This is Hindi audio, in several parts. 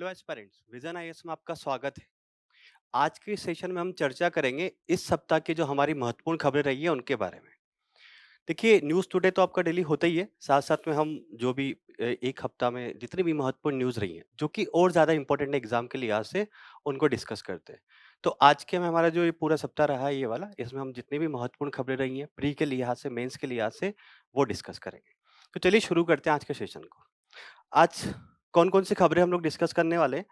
हेलो एस्पायरेंट्स, विजन आईएएस में आपका स्वागत है। आज के सेशन में हम चर्चा करेंगे इस सप्ताह की जो हमारी महत्वपूर्ण खबरें रही है उनके बारे में। देखिए, न्यूज़ टुडे तो आपका डेली होता ही है, साथ-साथ में हम जो भी एक हफ्ता में जितनी भी महत्वपूर्ण न्यूज़ रही हैं, जो कि और ज़्यादा इम्पोर्टेंट है एग्ज़ाम के लिहाज से, उनको डिस्कस करते हैं। तो आज के में हमारा जो ये पूरा सप्ताह रहा है ये वाला, इसमें हम जितनी भी महत्वपूर्ण खबरें रही हैं, प्री के लिहाज से, मेंस के लिहाज से, वो डिस्कस करेंगे। तो चलिए शुरू करते हैं आज के सेशन को। आज कौन-कौन सी खबरें हम लोग डिस्कस करने वाले हैं?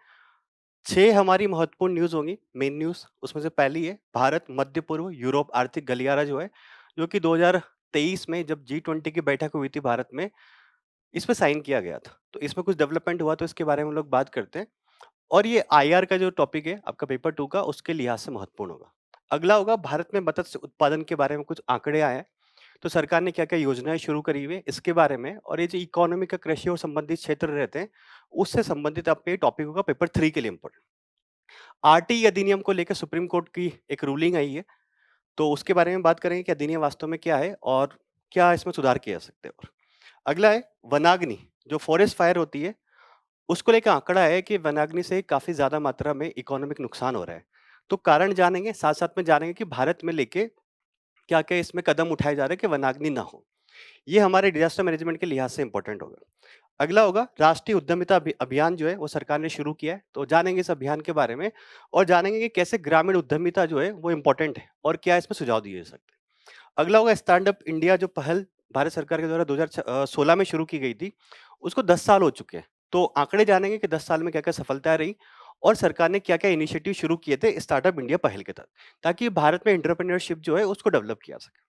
6 हमारी महत्वपूर्ण न्यूज़ होंगी, मेन न्यूज़। उसमें से पहली है भारत, मध्य पूर्व, यूरोप आर्थिक गलियारा जो है, जो कि 2023 में जब G20 की बैठक हुई थी भारत में, इस पे साइन किया गया था। तो इसमें कुछ डेवलपमेंट हुआ तो इसके बारे में हम लोग बात करते हैं। और ये आईआर का जो टॉपिक है आपका पेपर 2 का, उसके लिहाज से महत्वपूर्ण होगा। अगला होगा भारत में मत्स्य उत्पादन के बारे में कुछ आंकड़े आए हैं। तो सरकार ने क्या-क्या योजनाएँ शुरू करी हुई है इसके बारे में, और ये जो इकोनॉमी का कृषि और संबंधित क्षेत्र रहते हैं, उससे संबंधित आपका ये टॉपिक होगा पेपर 3 के लिए इम्पोर्टेंट। आरटी अधिनियम को लेकर सुप्रीम कोर्ट की एक रूलिंग आई है, तो उसके बारे में बात करेंगे कि अधिनियम वास्तव में क्या है और क्या इसमें सुधार किया जा सकते हैं। और अगला है वनाग्नि, जो फॉरेस्ट फायर होती है, उसको लेकर आंकड़ा है कि वनाग्नि से काफ़ी ज़्यादा मात्रा में इकोनॉमिक नुकसान हो रहा है। तो कारण जानेंगे, साथ-साथ में जानेंगे कि भारत में लेके क्या-क्या इसमें कदम उठाए जा रहे हैं कि वनाग्नि ना हो। ये हमारे डिजास्टर मैनेजमेंट के लिहाज से इंपॉर्टेंट होगा। अगला होगा राष्ट्रीय उद्यमिता अभियान जो है वो सरकार ने शुरू किया है, तो जानेंगे इस अभियान के बारे में और जानेंगे कि कैसे ग्रामीण उद्यमिता जो है वो इम्पोर्टेंट है और क्या इसमें सुझाव दिए जा सकते हैं। अगला होगा स्टैंड अप इंडिया, जो पहल भारत सरकार के द्वारा 2016 में शुरू की गई थी, उसको 10 साल हो चुके हैं। तो आंकड़े जानेंगे कि 10 साल में क्या-क्या सफलताएँ रही और सरकार ने क्या-क्या इनिशिएटिव शुरू किए थे स्टार्टअप इंडिया पहल के तहत, ताकि भारत में एंटरप्रेन्योरशिप जो है उसको डेवलप किया जा सके।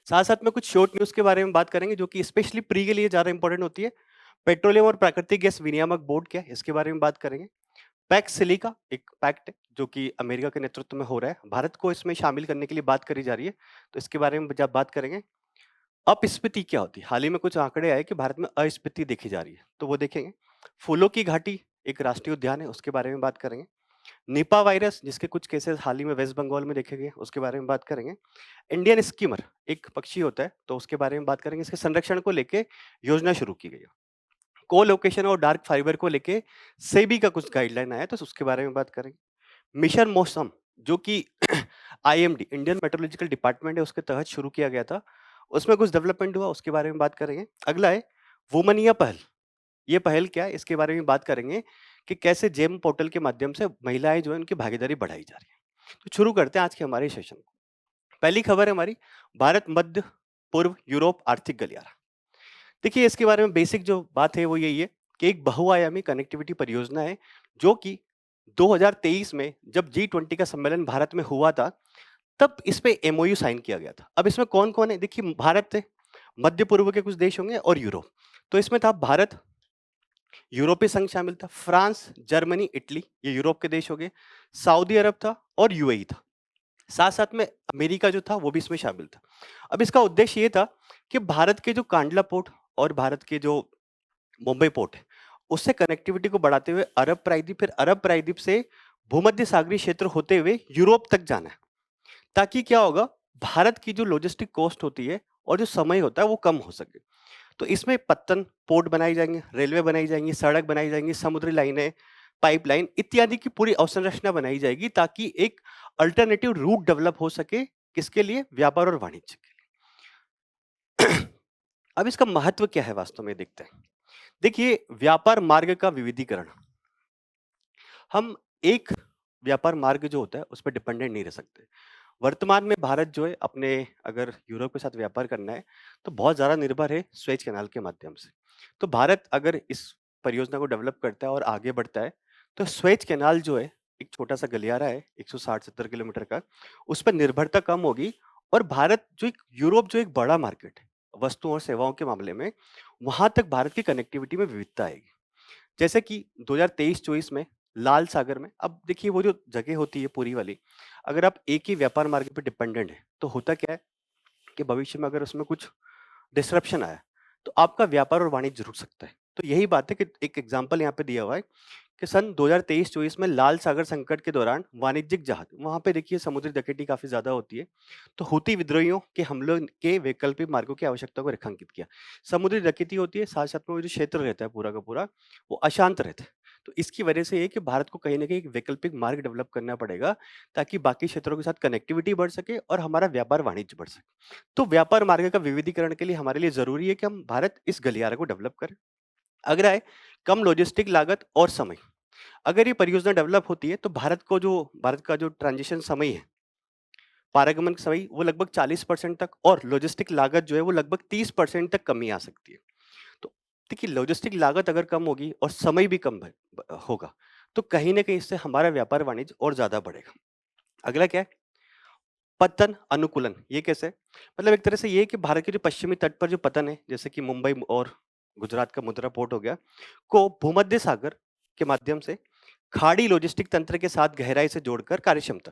साथ-साथ में कुछ शॉर्ट न्यूज़ के बारे में बात करेंगे जो कि स्पेशली प्री के लिए ज़्यादा इंपॉर्टेंट होती है। पेट्रोलियम और प्राकृतिक गैस विनियामक बोर्ड क्या है, इसके बारे में बात करेंगे। पैक्स सिलिका एक पैक्ट है जो कि अमेरिका के नेतृत्व में हो रहा है। भारत को इसमें शामिल करने के लिए बात करी जा रही है, तो इसके बारे में जब बात करेंगे। अपस्फीति क्या होती है? हाल ही में कुछ आंकड़े आए कि भारत में अस्फीति देखी जा रही है, तो वो देखेंगे। फूलों की घाटी एक राष्ट्रीय उद्यान है, उसके बारे में बात करेंगे। निपा वायरस जिसके कुछ केसेस हाल ही में वेस्ट बंगाल में देखे गए, उसके बारे में बात करेंगे। इंडियन स्कीमर एक पक्षी होता है, तो उसके बारे में बात करेंगे। इसके संरक्षण को लेके योजना शुरू की गई है। को-लोकेशन और डार्क फाइबर को लेके सेबी का कुछ गाइडलाइन आया है, तो उसके बारे में बात करेंगे। मिशन मौसम जो कि आईएमडी इंडियन मेट्रोलॉजिकल डिपार्टमेंट है, उसके तहत शुरू किया गया था। उसमें कुछ डेवलपमेंट हुआ, उसके बारे में बात करेंगे। अगला है वुमनिया पहल। ये पहल क्या है, इसके बारे में बात करेंगे कि कैसे जेम पोर्टल के माध्यम से महिलाएं जो है उनकी भागीदारी बढ़ाई जा रही है। तो शुरू करते हैं आज के हमारे सेशन को। पहली खबर है हमारी भारत मध्य पूर्व यूरोप आर्थिक गलियारा। देखिए, इसके बारे में बेसिक जो बात है वो यही है कि एक बहुआयामी कनेक्टिविटी परियोजना है, जो कि 2023 में जब G20 का सम्मेलन भारत में हुआ था, तब इस पे एमओयू साइन किया गया था। अब इसमें कौन-कौन है? देखिए, भारत है, मध्य पूर्व के कुछ देश होंगे और यूरोप। तो इसमें था भारत, यूरोपीय संघ शामिल था, फ्रांस, जर्मनी, इटली, ये यूरोप के देश हो गए, सऊदी अरब था और यूएई था। साथ-साथ में अमेरिका जो था वो भी इसमें शामिल था। अब इसका उद्देश्य ये था कि भारत के जो कांडला पोर्ट और भारत के जो मुंबई पोर्ट है, उससे कनेक्टिविटी को बढ़ाते हुए अरब प्रायद्वीप, फिर अरब प्रायद्वीप से भूमध्य सागरीय क्षेत्र होते हुए यूरोप तक जाना है। ताकि क्या होगा, भारत की जो लॉजिस्टिक कॉस्ट होती है और जो समय होता है वो कम हो सके। तो इसमें पत्तन पोर्ट बनाई जाएँगे, रेलवे बनाई जाएँगी, सड़क बनाई जाएँगी, समुद्री लाइनें, पाइपलाइन इत्यादि की पूरी अवसंरचना बनाई जाएगी, ताकि एक अल्टरनेटिव रूट डेवलप हो सके, किसके लिए? व्यापार और वाणिज्य के लिए। अब इसका महत्व क्या है वास्तव में, देखते हैं। देखिए, व्यापार मार्ग का विविधीकरण। हम एक व्यापार मार्ग जो होता है उस पे डिपेंडेंट नहीं रह सकते। वर्तमान में भारत जो है अपने, अगर यूरोप के साथ व्यापार करना है, तो बहुत ज़्यादा निर्भर है स्वेज कैनाल के माध्यम से। तो भारत अगर इस परियोजना को डेवलप करता है और आगे बढ़ता है, तो स्वेज कैनाल जो है, एक छोटा-सा गलियारा है 160-70 किलोमीटर का, उस पर निर्भरता कम होगी और भारत जो एक यूरोप जो एक बड़ा मार्केट है, वस्तुओं और सेवाओं के मामले में, वहाँ तक भारत की कनेक्टिविटी में विविधता आएगी। जैसे कि 2023-24 में लाल सागर में, अब देखिए वो जो जगह होती है पूरी वाली, अगर आप एक ही व्यापार मार्ग पे डिपेंडेंट है, तो होता क्या है कि भविष्य में अगर उसमें कुछ डिसरप्शन आया, तो आपका व्यापार और वाणिज्य रुक सकता है। तो यही बात है कि एक एग्जांपल यहाँ पे दिया हुआ है कि सन 2023-24 में लाल सागर संकट के दौरान वाणिज्यिक जहाज, वहां पे देखिए समुद्री डकैती काफी ज्यादा होती है, तो हूती विद्रोहियों के हमलों के वैकल्पिक मार्गों की आवश्यकता को रेखांकित किया। समुद्री डकैती होती है, साथ साथ में वो जो क्षेत्र रहता है पूरा का पूरा, वो अशांत रहता है। तो इसकी वजह से ये कि भारत को कहीं ना कहीं एक वैकल्पिक मार्ग डेवलप करना पड़ेगा, ताकि बाकी क्षेत्रों के साथ कनेक्टिविटी बढ़ सके और हमारा व्यापार वाणिज्य बढ़ सके। तो व्यापार मार्ग का विविधीकरण के लिए हमारे लिए जरूरी है कि हम भारत इस गलियारे को डेवलप करें। अगला है कम लॉजिस्टिक लागत और समय। अगर ये परियोजना डेवलप होती है तो भारत का जो ट्रांजिशन समय है, पारगमन समय, वो लगभग 40% तक, और लॉजिस्टिक लागत जो है वो लगभग 30% तक कमी आ सकती है। तो देखिए लॉजिस्टिक लागत अगर कम होगी और समय भी कम होगा, तो कहीं ना कहीं इससे हमारा व्यापार वाणिज्य और ज्यादा बढ़ेगा। अगला क्या है, पतन अनुकूलन। ये कैसे? मतलब एक तरह से ये है कि भारत के जो पश्चिमी तट पर जो पतन है, जैसे कि मुंबई और गुजरात का मुद्रा पोर्ट हो गया, को भूमध्य सागर के माध्यम से खाड़ी लॉजिस्टिक तंत्र के साथ गहराई से जोड़कर कार्यक्षमता।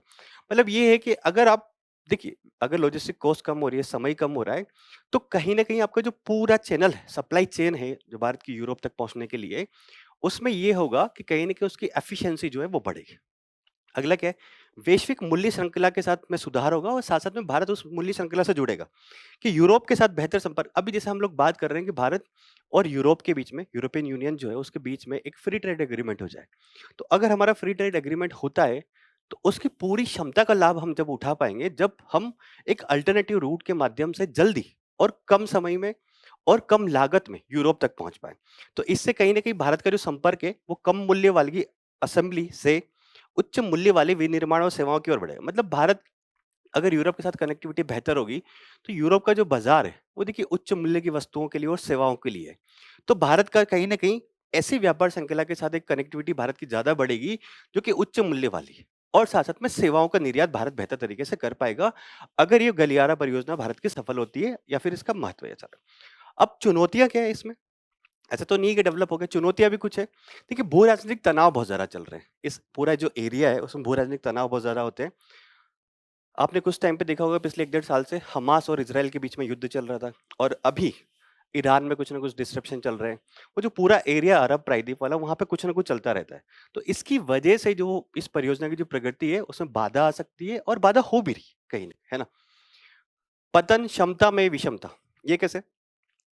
मतलब ये है कि अगर आप देखिए, अगर लॉजिस्टिक कॉस्ट कम हो रही है, समय कम हो रहा है, तो कहीं ना कहीं आपका जो पूरा चैनल है, सप्लाई चेन है जो भारत की यूरोप तक पहुंचने के लिए, उसमें ये होगा कि कहीं ना कहीं उसकी एफिशिएंसी जो है वो बढ़ेगी। अगला क्या है, वैश्विक मूल्य श्रृंखला के साथ में सुधार होगा और साथ साथ में भारत उस मूल्य श्रृंखला से जुड़ेगा कि यूरोप के साथ बेहतर संपर्क। अभी जैसे हम लोग बात कर रहे हैं कि भारत और यूरोप के बीच में, यूरोपियन यूनियन जो है उसके बीच में एक फ्री ट्रेड एग्रीमेंट हो जाए, तो अगर हमारा फ्री ट्रेड एग्रीमेंट होता है, तो उसकी पूरी क्षमता का लाभ हम जब उठा पाएंगे, जब हम एक अल्टरनेटिव रूट के माध्यम से जल्दी और कम समय में और कम लागत में यूरोप तक पहुंच पाए। तो इससे कहीं ना कहीं भारत का जो संपर्क है वो कम मूल्य वाली असेंबली से उच्च मूल्य वाले विनिर्माण और सेवाओं की ओर बढ़ेगा। मतलब भारत अगर यूरोप के साथ कनेक्टिविटी बेहतर होगी, तो यूरोप का जो बाजार है वो देखिए उच्च मूल्य की वस्तुओं के लिए और सेवाओं के लिए है। तो भारत का कहीं ना कहीं ऐसी व्यापार श्रृंखला के साथ एक कनेक्टिविटी भारत की ज्यादा बढ़ेगी, जो कि उच्च मूल्य वाली है, और साथ साथ में सेवाओं का निर्यात भारत बेहतर तरीके से कर पाएगा, अगर ये गलियारा परियोजना भारत की सफल होती है या फिर इसका महत्व है ज्यादा। अब चुनौतियां क्या है इसमें? ऐसा तो नहीं कि डेवलप हो गया, चुनौतियां भी कुछ है। देखिए भू राजनीतिक तनाव बहुत ज्यादा चल रहे हैं, इस पूरा जो एरिया है उसमें भू राजनीतिक तनाव बहुत ज्यादा होते हैं। आपने कुछ टाइम पे देखा होगा, पिछले 1 डेढ़ साल से हमास और इसराइल के बीच में युद्ध चल रहा था, और अभी ईरान में कुछ ना कुछ डिस्ट्रप्शन चल रहे हैं। वो जो पूरा एरिया अरब प्रायद्वीप वाला, वहां पे कुछ ना कुछ चलता रहता है। तो इसकी वजह से जो इस परियोजना की जो प्रगति है उसमें बाधा आ सकती है, और बाधा हो भी रही है कहीं ना, है ना? पतन क्षमता में विषमता, ये कैसे?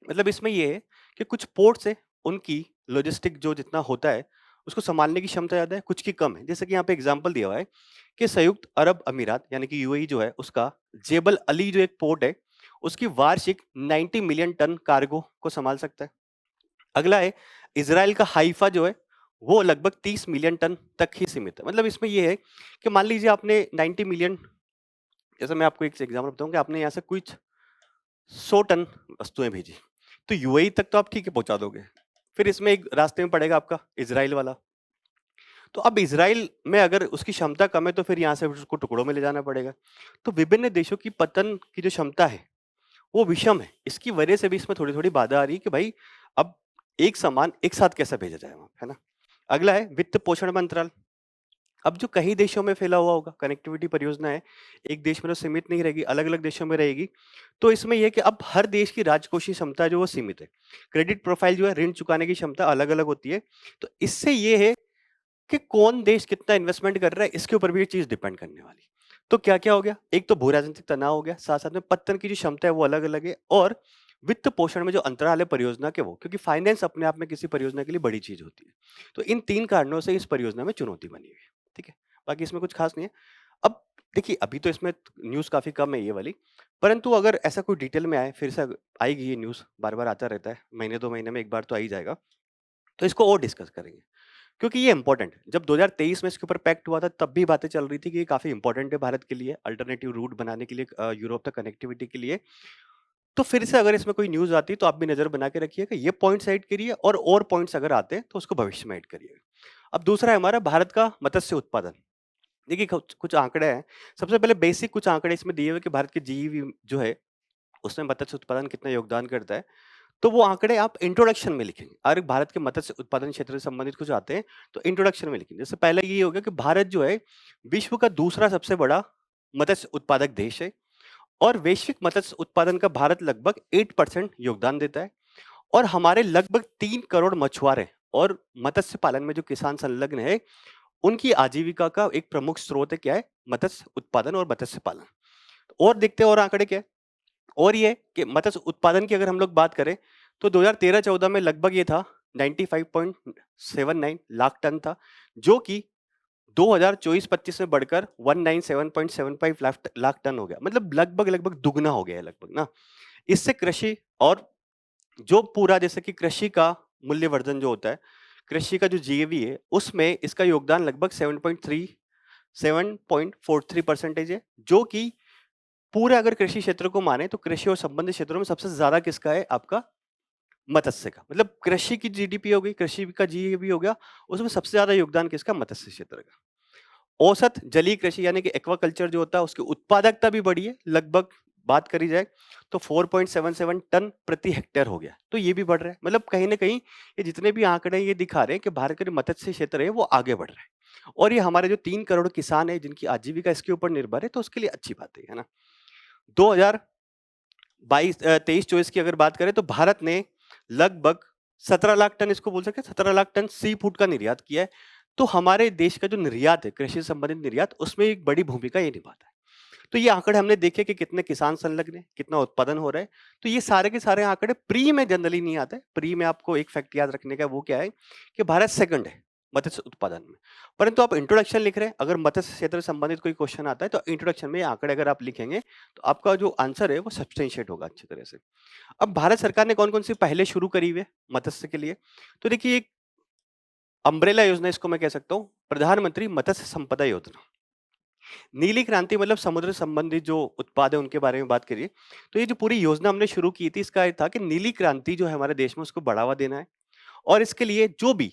मतलब इसमें ये है कि कुछ पोर्ट से उनकी लॉजिस्टिक जो जितना होता है उसको संभालने की क्षमता ज्यादा है, कुछ की कम है। जैसे कि यहाँ पे एग्जांपल दिया हुआ है कि संयुक्त अरब अमीरात यानी कि यूएई जो है, उसका जेबल अली जो एक पोर्ट है, उसकी वार्षिक 90 मिलियन टन कार्गो को संभाल सकता है। अगला है इसराइल का हाइफा जो है, वो लगभग 30 मिलियन टन तक ही सीमित है। मतलब इसमें यह है कि मान लीजिए आपने 90 मिलियन, जैसे मैं आपको एक एग्जाम्पल बताऊं कि आपने यहाँ से कुछ 100 टन वस्तुएं भेजी, तो यूएई तक तो आप ठीक है पहुंचा दोगे, फिर इसमें एक रास्ते में पड़ेगा आपका इजराइल वाला। तो अब इजराइल में अगर उसकी क्षमता कम है, तो फिर यहाँ से उसको टुकड़ों में ले जाना पड़ेगा। तो विभिन्न देशों की पतन की जो क्षमता है वो विषम है, इसकी वजह से भी इसमें थोड़ी थोड़ी बाधा आ रही है कि भाई अब एक सामान एक साथ कैसे भेजा जाए वहां, है ना? अगला है वित्त पोषण मंत्रालय। अब जो कई देशों में फैला हुआ होगा, कनेक्टिविटी परियोजना है, एक देश में तो सीमित नहीं रहेगी, अलग अलग देशों में रहेगी। तो इसमें यह है कि अब हर देश की राजकोषीय क्षमता जो वो सीमित है, क्रेडिट प्रोफाइल जो है, ऋण चुकाने की क्षमता अलग अलग होती है। तो इससे ये है कि कौन देश कितना इन्वेस्टमेंट कर रहा है, इसके ऊपर भी ये चीज डिपेंड करने वाली। तो क्या क्या हो गया, एक तो भू राजनीतिक तनाव हो गया, साथ साथ में पत्तन की जो क्षमता है वो अलग अलग है, और वित्त पोषण में जो अंतराल है परियोजना के, वो क्योंकि फाइनेंस अपने आप में किसी परियोजना के लिए बड़ी चीज होती है। तो इन 3 कारणों से इस परियोजना में चुनौती बनी हुई है। ठीक है, बाकी इसमें कुछ खास नहीं है। अब देखिए अभी तो इसमें न्यूज काफी कम है ये वाली, परंतु अगर ऐसा कोई डिटेल में आए, फिर से आएगी ये न्यूज, बार बार आता रहता है, महीने 2 महीने में एक बार तो आ ही जाएगा, तो इसको और डिस्कस करेंगे, क्योंकि ये इंपॉर्टेंट है। जब 2023 में इसके ऊपर पैक्ट हुआ था, तब भी बातें चल रही थी कि ये काफी इंपॉर्टेंट है भारत के लिए, अल्टरनेटिव रूट बनाने के लिए, यूरोप तक कनेक्टिविटी के लिए। तो फिर से अगर इसमें कोई न्यूज आती है, तो आप भी नजर बना के रखिएगा, ये पॉइंट्स ऐड करिए, और पॉइंट्स अगर आते हैं तो उसको भविष्य में ऐड करिएगा। अब दूसरा है हमारा भारत का मत्स्य उत्पादन। देखिए कुछ कुछ आंकड़े हैं। सबसे पहले बेसिक कुछ आंकड़े इसमें दिए हुए कि भारत की जीईबी जो है, उसमें मत्स्य उत्पादन कितना योगदान करता है। तो वो आंकड़े आप इंट्रोडक्शन में लिखेंगे। अगर भारत के मत्स्य उत्पादन क्षेत्र से संबंधित कुछ आते हैं, तो इंट्रोडक्शन में लिखेंगे। जैसे पहले ये हो गया कि भारत जो है विश्व का दूसरा सबसे बड़ा मत्स्य उत्पादक देश है, और वैश्विक मत्स्य उत्पादन का भारत लगभग 8% योगदान देता है, और हमारे लगभग 3 करोड़ मछुआरे और मत्स्य पालन में जो किसान संलग्न है, उनकी आजीविका का एक प्रमुख स्रोत है क्या है? मत्स्य उत्पादन और मत्स्य पालन। और देखते हैं और आंकड़े क्या है? और ये है कि मत्स्य उत्पादन की अगर हम लोग बात करें तो 2013-14 में लगभग ये था 95.79 लाख टन था, जो कि 2024-25 में बढ़कर 197.75 लाख टन हो गया। मतलब लगभग लगभग दुगना हो गया है लगभग ना। इससे कृषि और जो पूरा जैसे कि कृषि का मूल्यवर्धन जो होता है, कृषि का जो जीएवी है, उसमें इसका योगदान लगभग 7.43% है, जो कि पूरे अगर कृषि क्षेत्र को माने तो कृषि और संबंधित क्षेत्रों में सबसे ज्यादा किसका है? आपका मत्स्य का। मतलब कृषि की जीडीपी हो गई, कृषि का जीएवी हो गया, उसमें सबसे ज्यादा योगदान किसका? मत्स्य क्षेत्र का। औसत जलीय कृषि यानी कि एक्वाकल्चर जो होता है, उसकी उत्पादकता भी बढ़ी है। लगभग बात करी जाए तो 4.77 टन प्रति हेक्टेयर हो गया, तो ये भी बढ़ रहा है। मतलब कहीं ना कहीं ये जितने भी आंकड़े ये दिखा रहे हैं कि भारत का जो मत्स्य क्षेत्र है वो आगे बढ़ रहा है, और ये हमारे जो 3 करोड़ किसान है जिनकी आजीविका इसके ऊपर निर्भर है, तो उसके लिए अच्छी बात है ना। 2023-24 की अगर बात करें तो भारत ने लगभग 17 लाख टन, इसको बोल सकते हैं 17 लाख टन सी फूड का निर्यात किया है। तो हमारे देश का जो निर्यात है, कृषि संबंधित निर्यात, उसमें एक बड़ी भूमिका ये निभाता है। तो ये आंकड़े हमने देखे कि कितने किसान संलग्न है, कितना उत्पादन हो रहा है। तो ये सारे के सारे आंकड़े प्री में जनरली नहीं आते। प्री में आपको एक फैक्ट याद रखने का, वो क्या है कि भारत सेकंड है मत्स्य उत्पादन में। परंतु आप इंट्रोडक्शन लिख रहे हैं, अगर मत्स्य क्षेत्र से संबंधित कोई क्वेश्चन आता है तो इंट्रोडक्शन में ये आंकड़े अगर आप लिखेंगे तो आपका जो आंसर है वो सब्सटेंशिएट होगा अच्छी तरह से। अब भारत सरकार ने कौन कौन सी पहले शुरू करी हुई है मत्स्य के लिए? तो देखिए, एक अम्ब्रेला योजना इसको मैं कह सकता हूँ, प्रधानमंत्री मत्स्य संपदा योजना। नीली क्रांति मतलब समुद्र संबंधित जो उत्पाद है उनके बारे में बात करिए। तो ये जो पूरी योजना हमने शुरू की थी, इसका ये था कि नीली क्रांति जो है हमारे देश में, उसको बढ़ावा देना है, और इसके लिए जो भी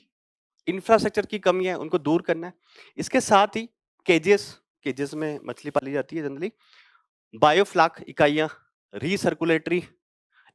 इंफ्रास्ट्रक्चर की कमी है उनको दूर करना है। इसके साथ ही केजेस केजेस में मछली पाली जाती है जनरली, बायोफ्लाक इकाइयां, रीसर्कुलेटरी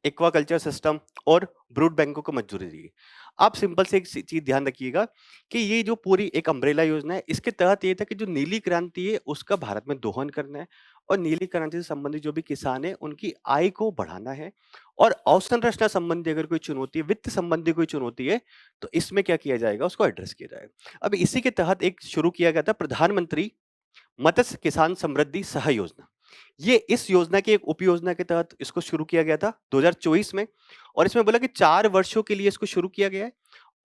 एक्वाकल्चर सिस्टम और ब्रूड बैंकों को मंजूरी दी। आप सिंपल से एक चीज ध्यान रखिएगा कि ये जो पूरी एक अम्ब्रेला योजना है, इसके तहत ये था कि जो नीली क्रांति है उसका भारत में दोहन करना है, और नीली क्रांति से संबंधित जो भी किसान है उनकी आय को बढ़ाना है, और अवसंरचना संबंधी अगर कोई चुनौती है, वित्त संबंधी कोई चुनौती है, तो इसमें क्या किया जाएगा? उसको एड्रेस किया जाएगा। अब इसी के तहत एक शुरू किया गया था प्रधानमंत्री मत्स्य किसान समृद्धि सह योजना। ये इस योजना की एक उप योजना के तहत इसको शुरू किया गया था 2024 में, और इसमें बोला कि 4 वर्षों के लिए इसको शुरू किया गया है।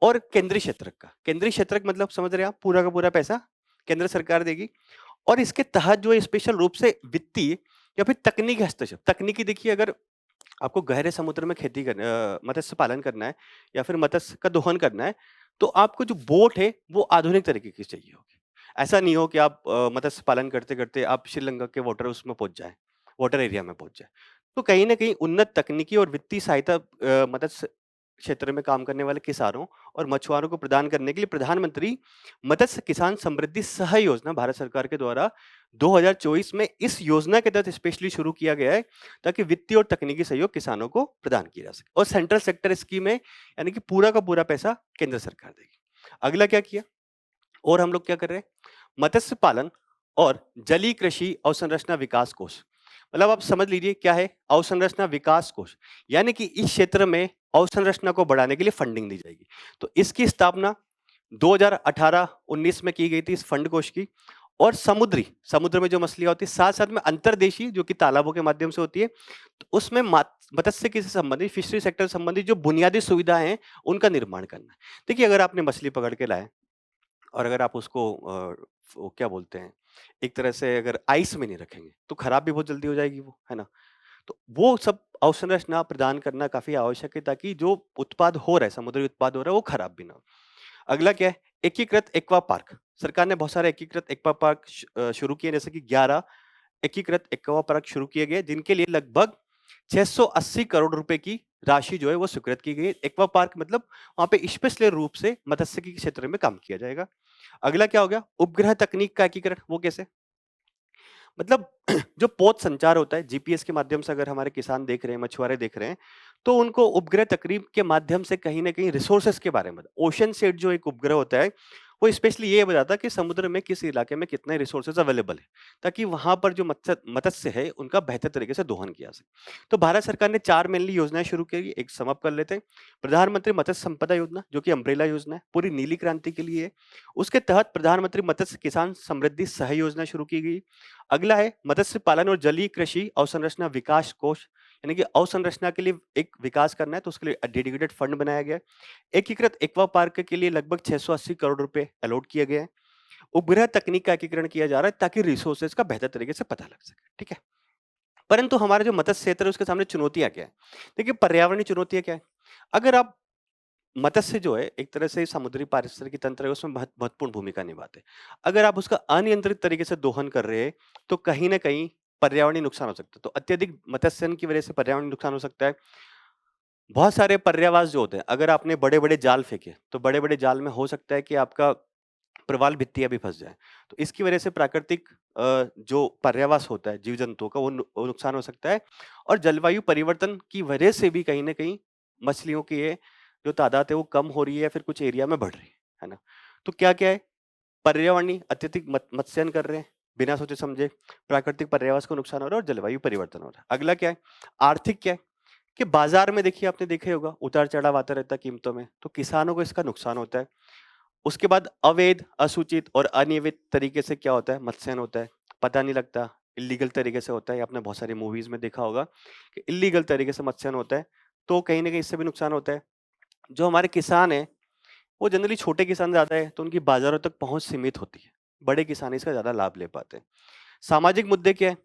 और केंद्रीय क्षेत्र का, केंद्रीय क्षेत्र मतलब समझ रहे हैं आप, पूरा का पूरा पैसा केंद्र सरकार देगी। और इसके तहत जो है स्पेशल रूप से वित्तीय या फिर तकनीकी हस्तक्षेप, तकनीकी देखिए, अगर आपको गहरे समुद्र में खेती करना, मत्स्य पालन करना है या फिर मत्स्य का दोहन करना है, तो आपको जो बोट है वो आधुनिक तरीके की चाहिए होगी। ऐसा नहीं हो कि आप मत्स्य पालन करते करते आप श्रीलंका के वाटर उसमें पहुंच जाए, वाटर एरिया में पहुंच जाए। तो कहीं ना कहीं उन्नत तकनीकी और वित्तीय सहायता मत्स्य क्षेत्र में काम करने वाले किसानों और मछुआरों को प्रदान करने के लिए प्रधानमंत्री मत्स्य किसान समृद्धि सह योजना भारत सरकार के द्वारा 2024 में इस योजना के तहत स्पेशली शुरू किया गया है, ताकि वित्तीय और तकनीकी सहयोग किसानों को प्रदान किया जा सके। और सेंट्रल सेक्टर स्कीम है, यानी कि पूरा का पूरा पैसा केंद्र सरकार देगी। अगला क्या किया और हम लोग क्या कर रहे हैं? मत्स्य पालन और जलीय कृषि अवसंरचना विकास कोष। मतलब आप समझ लीजिए क्या है अवसंरचना विकास कोष, यानी कि इस क्षेत्र में अवसंरचना को बढ़ाने के लिए फंडिंग दी जाएगी। तो इसकी स्थापना 2018-19 में की गई थी इस फंड कोष की। और समुद्र में जो मछलियां होती है, साथ साथ में अंतर्देशीय जो कि तालाबों के माध्यम से होती है, तो उसमें मत्स्य से संबंधित, फिशरी सेक्टर संबंधित जो बुनियादी सुविधाएं हैं उनका निर्माण करना है। देखिए, अगर आपने मछली पकड़ के लाए और अगर आप उसको वो क्या बोलते हैं, एक तरह से अगर आइस में नहीं रखेंगे तो खराब भी बहुत जल्दी हो जाएगी वो, है ना? तो वो सब अवसंरचना प्रदान करना काफी आवश्यक है, ताकि जो उत्पाद हो रहा है, समुद्री उत्पाद हो रहा है, वो खराब भी ना हो। अगला क्या है? एकीकृत एक्वा पार्क। सरकार ने बहुत सारे एकीकृत एक्वा पार्क शुरू किए, जैसे कि 11 एकीकृत एक्वा पार्क शुरू किए गए, जिनके लिए लगभग 680 करोड़ रुपए की राशि जो है वो स्वीकृत की गई है। एक्वा पार्क मतलब वहां पे स्पेशल रूप से मत्स्य के क्षेत्र में काम किया जाएगा। अगला क्या हो गया? उपग्रह तकनीक का एकीकरण। वो कैसे? मतलब जो पोत संचार होता है, जीपीएस के माध्यम से अगर हमारे किसान देख रहे हैं, मछुआरे देख रहे हैं, तो उनको उपग्रह तकनीक के माध्यम से कहीं ना कहीं रिसोर्सेस के बारे में, ओशन सेट जो एक उपग्रह होता है, वो स्पेशली ये बताता कि समुद्र में किस इलाके में कितने रिसोर्सेज अवेलेबल है, ताकि वहां पर जो मत्स्य मत्स्य है उनका बेहतर तरीके से दोहन किया जा सके। तो भारत सरकार ने 4 मेनली योजनाएं शुरू की, एक सम अप कर लेते हैं। प्रधानमंत्री मत्स्य संपदा योजना, जो कि अम्ब्रेला योजना है, पूरी नीली क्रांति के लिए है। उसके तहत प्रधानमंत्री मत्स्य किसान समृद्धि सह योजना शुरू की गई। अगला है मत्स्य पालन और जलीय कृषि अवसंरचना विकास कोष, यानी कि अवसंरचना के लिए एक विकास करना है तो उसके लिए डेडिकेटेड फंड बनाया गया है। एकीकृत एक्वा पार्क के लिए लगभग 680 करोड़ रुपए अलॉट किए गए हैं। उपग्रह तकनीक का एकीकरण किया जा रहा है ताकि रिसोर्सेज का बेहतर तरीके से पता लग सके। ठीक है, परंतु हमारा जो मत्स्य क्षेत्र है उसके सामने चुनौतियां क्या है? देखिए, पर्यावरणीय चुनौतियां क्या है? अगर आप मत्स्य जो है एक तरह से समुद्री पारिस्थितिकी तंत्र है, उसमें महत्वपूर्ण भूमिका निभाते हैं। अगर आप उसका अनियंत्रित तरीके से दोहन कर रहे हैं तो कहीं ना कहीं पर्यावरणीय नुकसान हो सकता है। तो अत्यधिक मत्स्यन की वजह से पर्यावरणीय नुकसान हो सकता है। बहुत सारे पर्यावास जो होते हैं, अगर आपने बड़े बड़े जाल फेंके तो बड़े बड़े जाल में हो सकता है कि आपका प्रवाल भित्तियां भी फंस जाए। तो इसकी वजह से प्राकृतिक जो पर्यावास होता है जीव जंतुओं का, वो नुकसान हो सकता है। और जलवायु परिवर्तन की वजह से भी कहीं ना कहीं मछलियों की ये जो तादाद है वो कम हो रही है या फिर कुछ एरिया में बढ़ रही है ना। तो क्या क्या है? पर्यावरणीय अत्यधिक मत्स्यन कर रहे हैं बिना सोचे समझे, प्राकृतिक पर्यावास को नुकसान हो रहा है और जलवायु परिवर्तन हो रहा है। अगला क्या है? आर्थिक क्या है? कि बाजार में देखिए, आपने देखा ही होगा, उतार चढ़ाव आता रहता है कीमतों में, तो किसानों को इसका नुकसान होता है। उसके बाद अवैध, असूचित और अनियमित तरीके से क्या होता है? मत्स्यन होता है, पता नहीं लगता, इलीगल तरीके से होता है। आपने बहुत सारी मूवीज में देखा होगा कि इलीगल तरीके से मत्स्यन होता है, तो कहीं ना कहीं इससे भी नुकसान होता है। जो हमारे किसान हैं वो जनरली छोटे किसान ज्यादा है, तो उनकी बाजारों तक पहुंच सीमित होती है। बड़े किसान इसका ज्यादा लाभ ले पाते हैं। सामाजिक मुद्दे क्या है?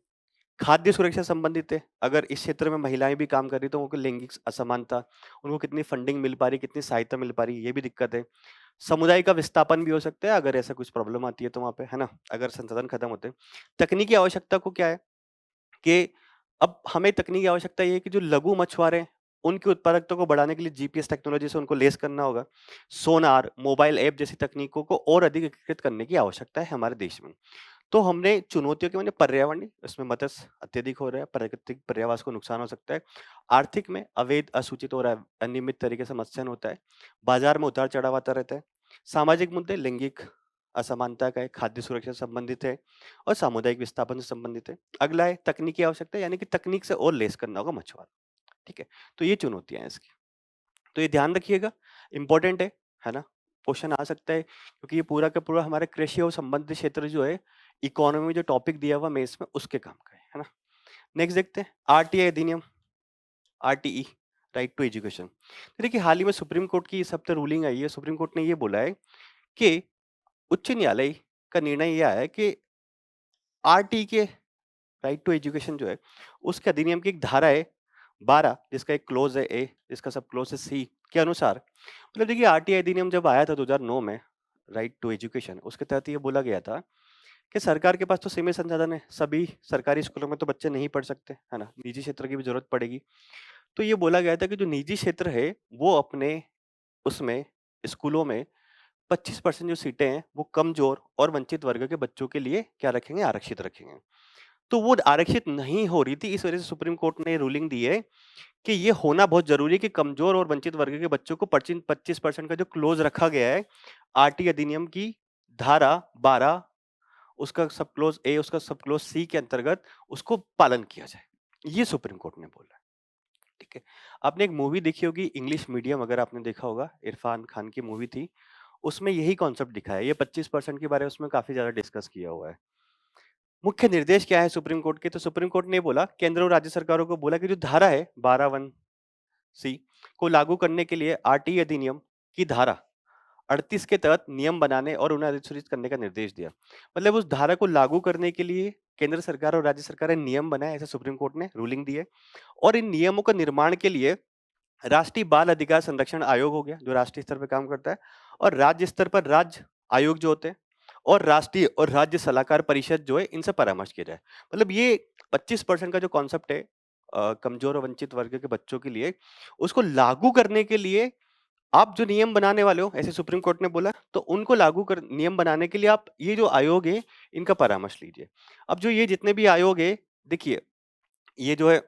खाद्य सुरक्षा संबंधित है। अगर इस क्षेत्र में महिलाएं भी काम कर रही तो उनको लैंगिक असमानता, उनको कितनी फंडिंग मिल पा रही, कितनी सहायता मिल पा रही, ये भी दिक्कत है। समुदाय का विस्थापन भी हो सकता है अगर ऐसा कुछ प्रॉब्लम आती है तो वहां पे, है ना, अगर संसाधन खत्म होते हैं। तकनीकी आवश्यकता को क्या है कि अब हमें तकनीकी आवश्यकता ये है कि जो लघु मछुआरे हैं उनकी उत्पादकता को बढ़ाने के लिए जीपीएस टेक्नोलॉजी से उनको लेस करना होगा। सोनार, मोबाइल ऐप जैसी तकनीकों को और अधिक एकीकृत करने की आवश्यकता है हमारे देश में। तो हमने चुनौतियों के माने पर्यावरण, इसमें मत्स्य अत्यधिक हो रहा है, प्राकृतिक पर्यावास को नुकसान हो सकता है। आर्थिक में अवैध, असूचित और अनियमित तरीके से मत्स्यन होता है। बाजार में उतार चढ़ाव आता रहता है। सामाजिक मुद्दे लैंगिक असमानता का है, खाद्य सुरक्षा से संबंधित है और सामुदायिक विस्थापन से संबंधित है। अगला है तकनीकी आवश्यकता, यानी कि तकनीक से और लेस करना होगा मछुआरा। ठीक है, तो ये चुनौतियां हैं इसकी। तो ये ध्यान रखिएगा, इंपॉर्टेंट है ना? क्वेश्चन आ सकता है क्योंकि ये पूरा का पूरा हमारे कृषि और संबंधित क्षेत्र जो है, इकोनॉमी में जो टॉपिक दिया हुआ मेंस में, उसके काम का है ना? नेक्स्ट देखते हैं आरटीआई अधिनियम, आरटीई, राइट टू एजुकेशन। देखिए, हाल ही में सुप्रीम कोर्ट की इस हफ्ते रूलिंग आई है। सुप्रीम कोर्ट ने ये बोला है कि उच्च न्यायालय का निर्णय यह है कि आरटी के, राइट टू एजुकेशन जो है, उसके अधिनियम की एक धारा है 12, जिसका एक क्लोज है ए, जिसका सब क्लोज है सी के अनुसार, मतलब देखिए, आरटीआई अधिनियम जब आया था 2009 में, राइट टू एजुकेशन, उसके तहत ये बोला गया था कि सरकार के पास तो सीमित संसाधन है, सभी सरकारी स्कूलों में तो बच्चे नहीं पढ़ सकते, है ना, निजी क्षेत्र की भी जरूरत पड़ेगी। तो ये बोला गया था कि जो निजी क्षेत्र है वो अपने उसमें स्कूलों में 25% जो सीटें हैं वो कमजोर और वंचित वर्ग के बच्चों के लिए क्या रखेंगे? आरक्षित रखेंगे। तो वो आरक्षित नहीं हो रही थी, इस वजह से सुप्रीम कोर्ट ने रूलिंग दी है कि ये होना बहुत जरूरी है कि कमजोर और वंचित वर्ग के बच्चों को 25% का जो क्लोज रखा गया है आरटी अधिनियम की धारा 12, उसका सब क्लोज ए, उसका सब क्लोज सी के अंतर्गत उसको पालन किया जाए, ये सुप्रीम कोर्ट ने बोला है। ठीक है, आपने एक मूवी देखी होगी इंग्लिश मीडियम, अगर आपने देखा होगा, इरफान खान की मूवी थी, उसमें यही कॉन्सेप्ट दिखा है। ये 25% के बारे में उसमें काफी ज्यादा डिस्कस किया हुआ है। मुख्य निर्देश क्या है सुप्रीम कोर्ट के? तो सुप्रीम कोर्ट ने बोला, केंद्र और राज्य सरकारों को बोला कि जो धारा है 12(1) सी को लागू करने के लिए आरटी अधिनियम की धारा 38 के तहत नियम बनाने और उन्हें अधिसूचित करने का निर्देश दिया। मतलब उस धारा को लागू करने के लिए केंद्र सरकार और राज्य सरकार ने नियम बनाए, ऐसा सुप्रीम कोर्ट ने रूलिंग दी है। और इन नियमों का निर्माण के लिए राष्ट्रीय बाल अधिकार संरक्षण आयोग हो गया, जो राष्ट्रीय स्तर पर काम करता है, और राज्य स्तर पर राज्य आयोग जो होते हैं, और राष्ट्रीय और राज्य सलाहकार परिषद जो है, इनसे परामर्श किया जाए। मतलब ये 25% का जो कॉन्सेप्ट है कमजोर और वंचित वर्ग के बच्चों के लिए, उसको लागू करने के लिए आप जो नियम बनाने वाले हो, ऐसे सुप्रीम कोर्ट ने बोला, तो उनको लागू कर नियम बनाने के लिए आप ये जो आयोग है इनका परामर्श लीजिए। अब जो ये जितने भी आयोग है, देखिए, ये जो है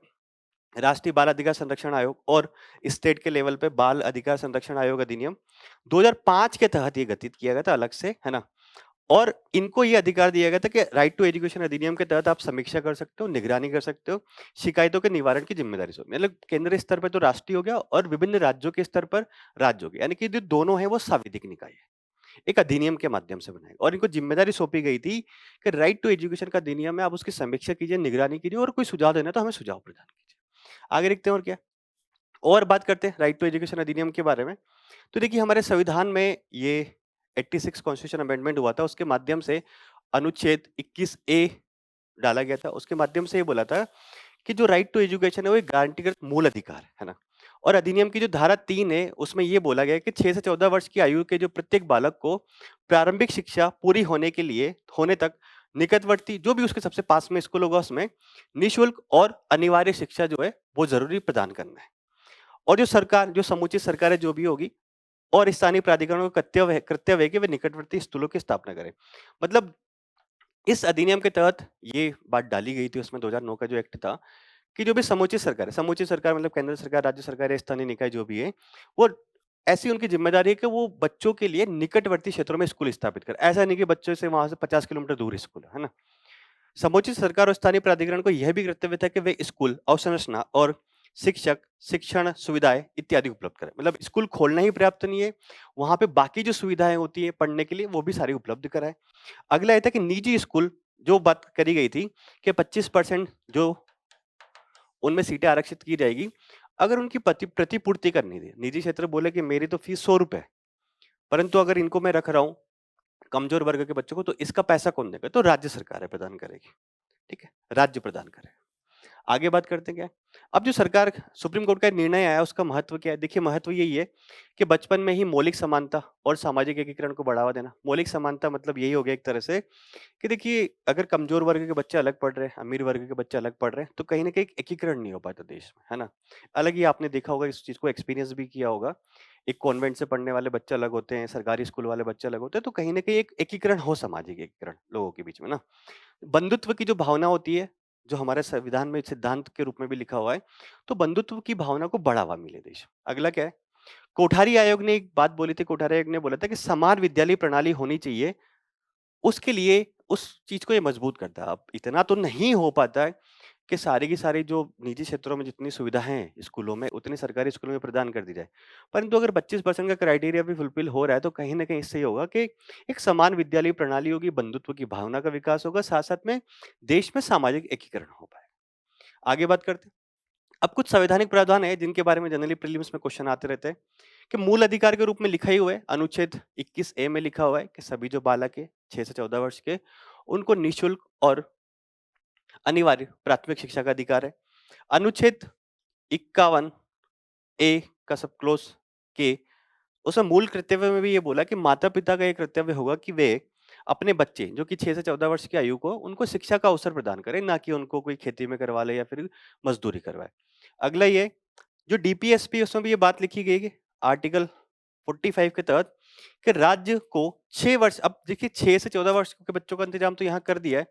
राष्ट्रीय बाल अधिकार संरक्षण आयोग और स्टेट के लेवल पे बाल अधिकार संरक्षण आयोग अधिनियम 2005 के तहत ये गठित किया गया था अलग से, है ना? और इनको ये अधिकार दिया गया था कि राइट टू एजुकेशन अधिनियम के तहत आप समीक्षा कर सकते हो, निगरानी कर सकते हो, शिकायतों के निवारण की जिम्मेदारी सौंपी। मतलब केंद्रीय स्तर पर तो राष्ट्रीय हो गया और विभिन्न राज्यों के स्तर पर राज्य हो गया, यानी कि जो दोनों है वो सांविधिक निकाय है, एक अधिनियम के माध्यम से बनाए और इनको जिम्मेदारी सौंपी गई थी कि राइट टू एजुकेशन का अधिनियम है, आप उसकी समीक्षा कीजिए, निगरानी कीजिए और कोई सुझाव देना तो हमें सुझाव प्रदान कीजिए। आगे देखते हैं और क्या, और बात करते हैं राइट टू एजुकेशन अधिनियम के बारे में। तो देखिए हमारे संविधान में ये 86 कॉन्स्टिट्यूशन अमेंडमेंट हुआ था, उसके माध्यम से अनुच्छेद 21 ए डाला गया था। उसके माध्यम से ये बोला था कि जो राइट टू एजुकेशन है वो एक गारंटीकृत मूल अधिकार है ना? और अधिनियम की जो धारा 3 है उसमें ये बोला गया है कि 6 से 14 वर्ष की आयु के जो प्रत्येक बालक को प्रारंभिक शिक्षा पूरी होने के लिए होने तक निकटवर्ती जो भी उसके सबसे पास में स्कूल होगा उसमें निःशुल्क और अनिवार्य शिक्षा जो है वो जरूरी प्रदान करना है। और जो सरकार, जो समुचित सरकार है जो भी होगी और स्थानीय प्राधिकरणों का कर्तव्य है कि वे निकटवर्ती स्कूलों की स्थापना करें। मतलब इस अधिनियम के तहत ये बात डाली गई थी उसमें 2009 का जो एक्ट था कि जो भी समुचित सरकार मतलब केंद्र सरकार, राज्य सरकार या स्थानीय निकाय जो भी है, वो ऐसी उनकी जिम्मेदारी है कि वो बच्चों के लिए निकटवर्ती क्षेत्रों में स्कूल स्थापित करें। ऐसा नहीं कि बच्चों से वहां से 50 किलोमीटर दूर स्कूल है ना? समुचित सरकार और स्थानीय प्राधिकरण को यह भी कर्तव्य था कि वे स्कूल, अवसंरचना और शिक्षक, शिक्षण सुविधाएं इत्यादि उपलब्ध करें। मतलब स्कूल खोलना ही पर्याप्त नहीं है, वहां पे बाकी जो सुविधाएं होती है पढ़ने के लिए वो भी सारी उपलब्ध कराएं। अगला ये था कि निजी स्कूल, जो बात करी गई थी कि 25% जो उनमें सीटें आरक्षित की जाएगी, अगर उनकी प्रतिपूर्ति करनी थी, निजी क्षेत्र बोले कि मेरी तो फीस 100 रुपए, परंतु अगर इनको मैं रख रहा हूँ कमजोर वर्ग के बच्चों को, तो इसका पैसा कौन देगा? तो राज्य सरकार है प्रदान करेगी। ठीक है, राज्य प्रदान करे। आगे बात करते हैं क्या? अब जो सरकार, सुप्रीम कोर्ट का निर्णय आया उसका महत्व क्या है? देखिए महत्व यही है कि बचपन में ही मौलिक समानता और सामाजिक एकीकरण को बढ़ावा देना। मौलिक समानता मतलब यही हो गया एक तरह से कि देखिए अगर कमजोर वर्ग के बच्चे अलग पढ़ रहे हैं, अमीर वर्ग के बच्चे अलग पढ़ रहे हैं, तो कहीं ना कहीं एक एकीकरण नहीं हो पाता देश में, है ना? अलग ही आपने देखा होगा, इस चीज को एक्सपीरियंस भी किया होगा। एक कॉन्वेंट से पढ़ने वाले बच्चे अलग होते हैं, सरकारी स्कूल वाले बच्चे अलग होते हैं, तो कहीं ना कहीं एक एकीकरण हो, सामाजिक एकीकरण लोगों के बीच में ना। बंधुत्व की जो भावना होती है, जो हमारे संविधान में सिद्धांत के रूप में भी लिखा हुआ है, तो बंधुत्व की भावना को बढ़ावा मिले देश में। अगला क्या है? कोठारी आयोग ने एक बात बोली थी, कोठारी आयोग ने बोला था कि समान विद्यालय प्रणाली होनी चाहिए, उसके लिए उस चीज को ये मजबूत करता है। अब इतना तो नहीं हो पाता है कि सारी की सारी जो निजी क्षेत्रों में जितनी सुविधाएं हैं स्कूलों में, उतनी सरकारी स्कूलों में प्रदान कर दी जाए, परंतु अगर 25% का क्राइटेरिया भी फुलफिल हो रहा है तो कहीं ना कहीं इससे ये होगा कि एक समान विद्यालय प्रणाली होगी, बंधुत्व की भावना का विकास होगा, साथ साथ में देश में सामाजिक एकीकरण हो पाए। आगे बात करते हैं। अब कुछ संवैधानिक प्रावधान है जिनके बारे में जनरली प्रीलिम्स में क्वेश्चन आते रहते हैं कि मूल अधिकार के रूप में लिखा ही हुआ है, अनुच्छेद 21 ए में लिखा हुआ है कि सभी जो बालक है 6 से 14 वर्ष के, उनको निःशुल्क और अनिवार्य प्राथमिक शिक्षा का अधिकार है। अनुच्छेद 51 ए का सब क्लोज के, उसमें मूल कर्तव्य में भी ये बोला कि माता पिता का ये कर्तव्य होगा कि वे अपने बच्चे जो कि 6 से 14 वर्ष की आयु को, उनको शिक्षा का अवसर प्रदान करें, ना कि उनको कोई खेती में करवा ले या फिर मजदूरी करवाए। अगला ये जो डीपीएसपी, उसमें भी ये बात लिखी गई है आर्टिकल 45 के तहत कि राज्य को 6 वर्ष, अब देखिए 6 से 14 वर्ष के बच्चों का इंतजाम तो यहाँ कर दिया है,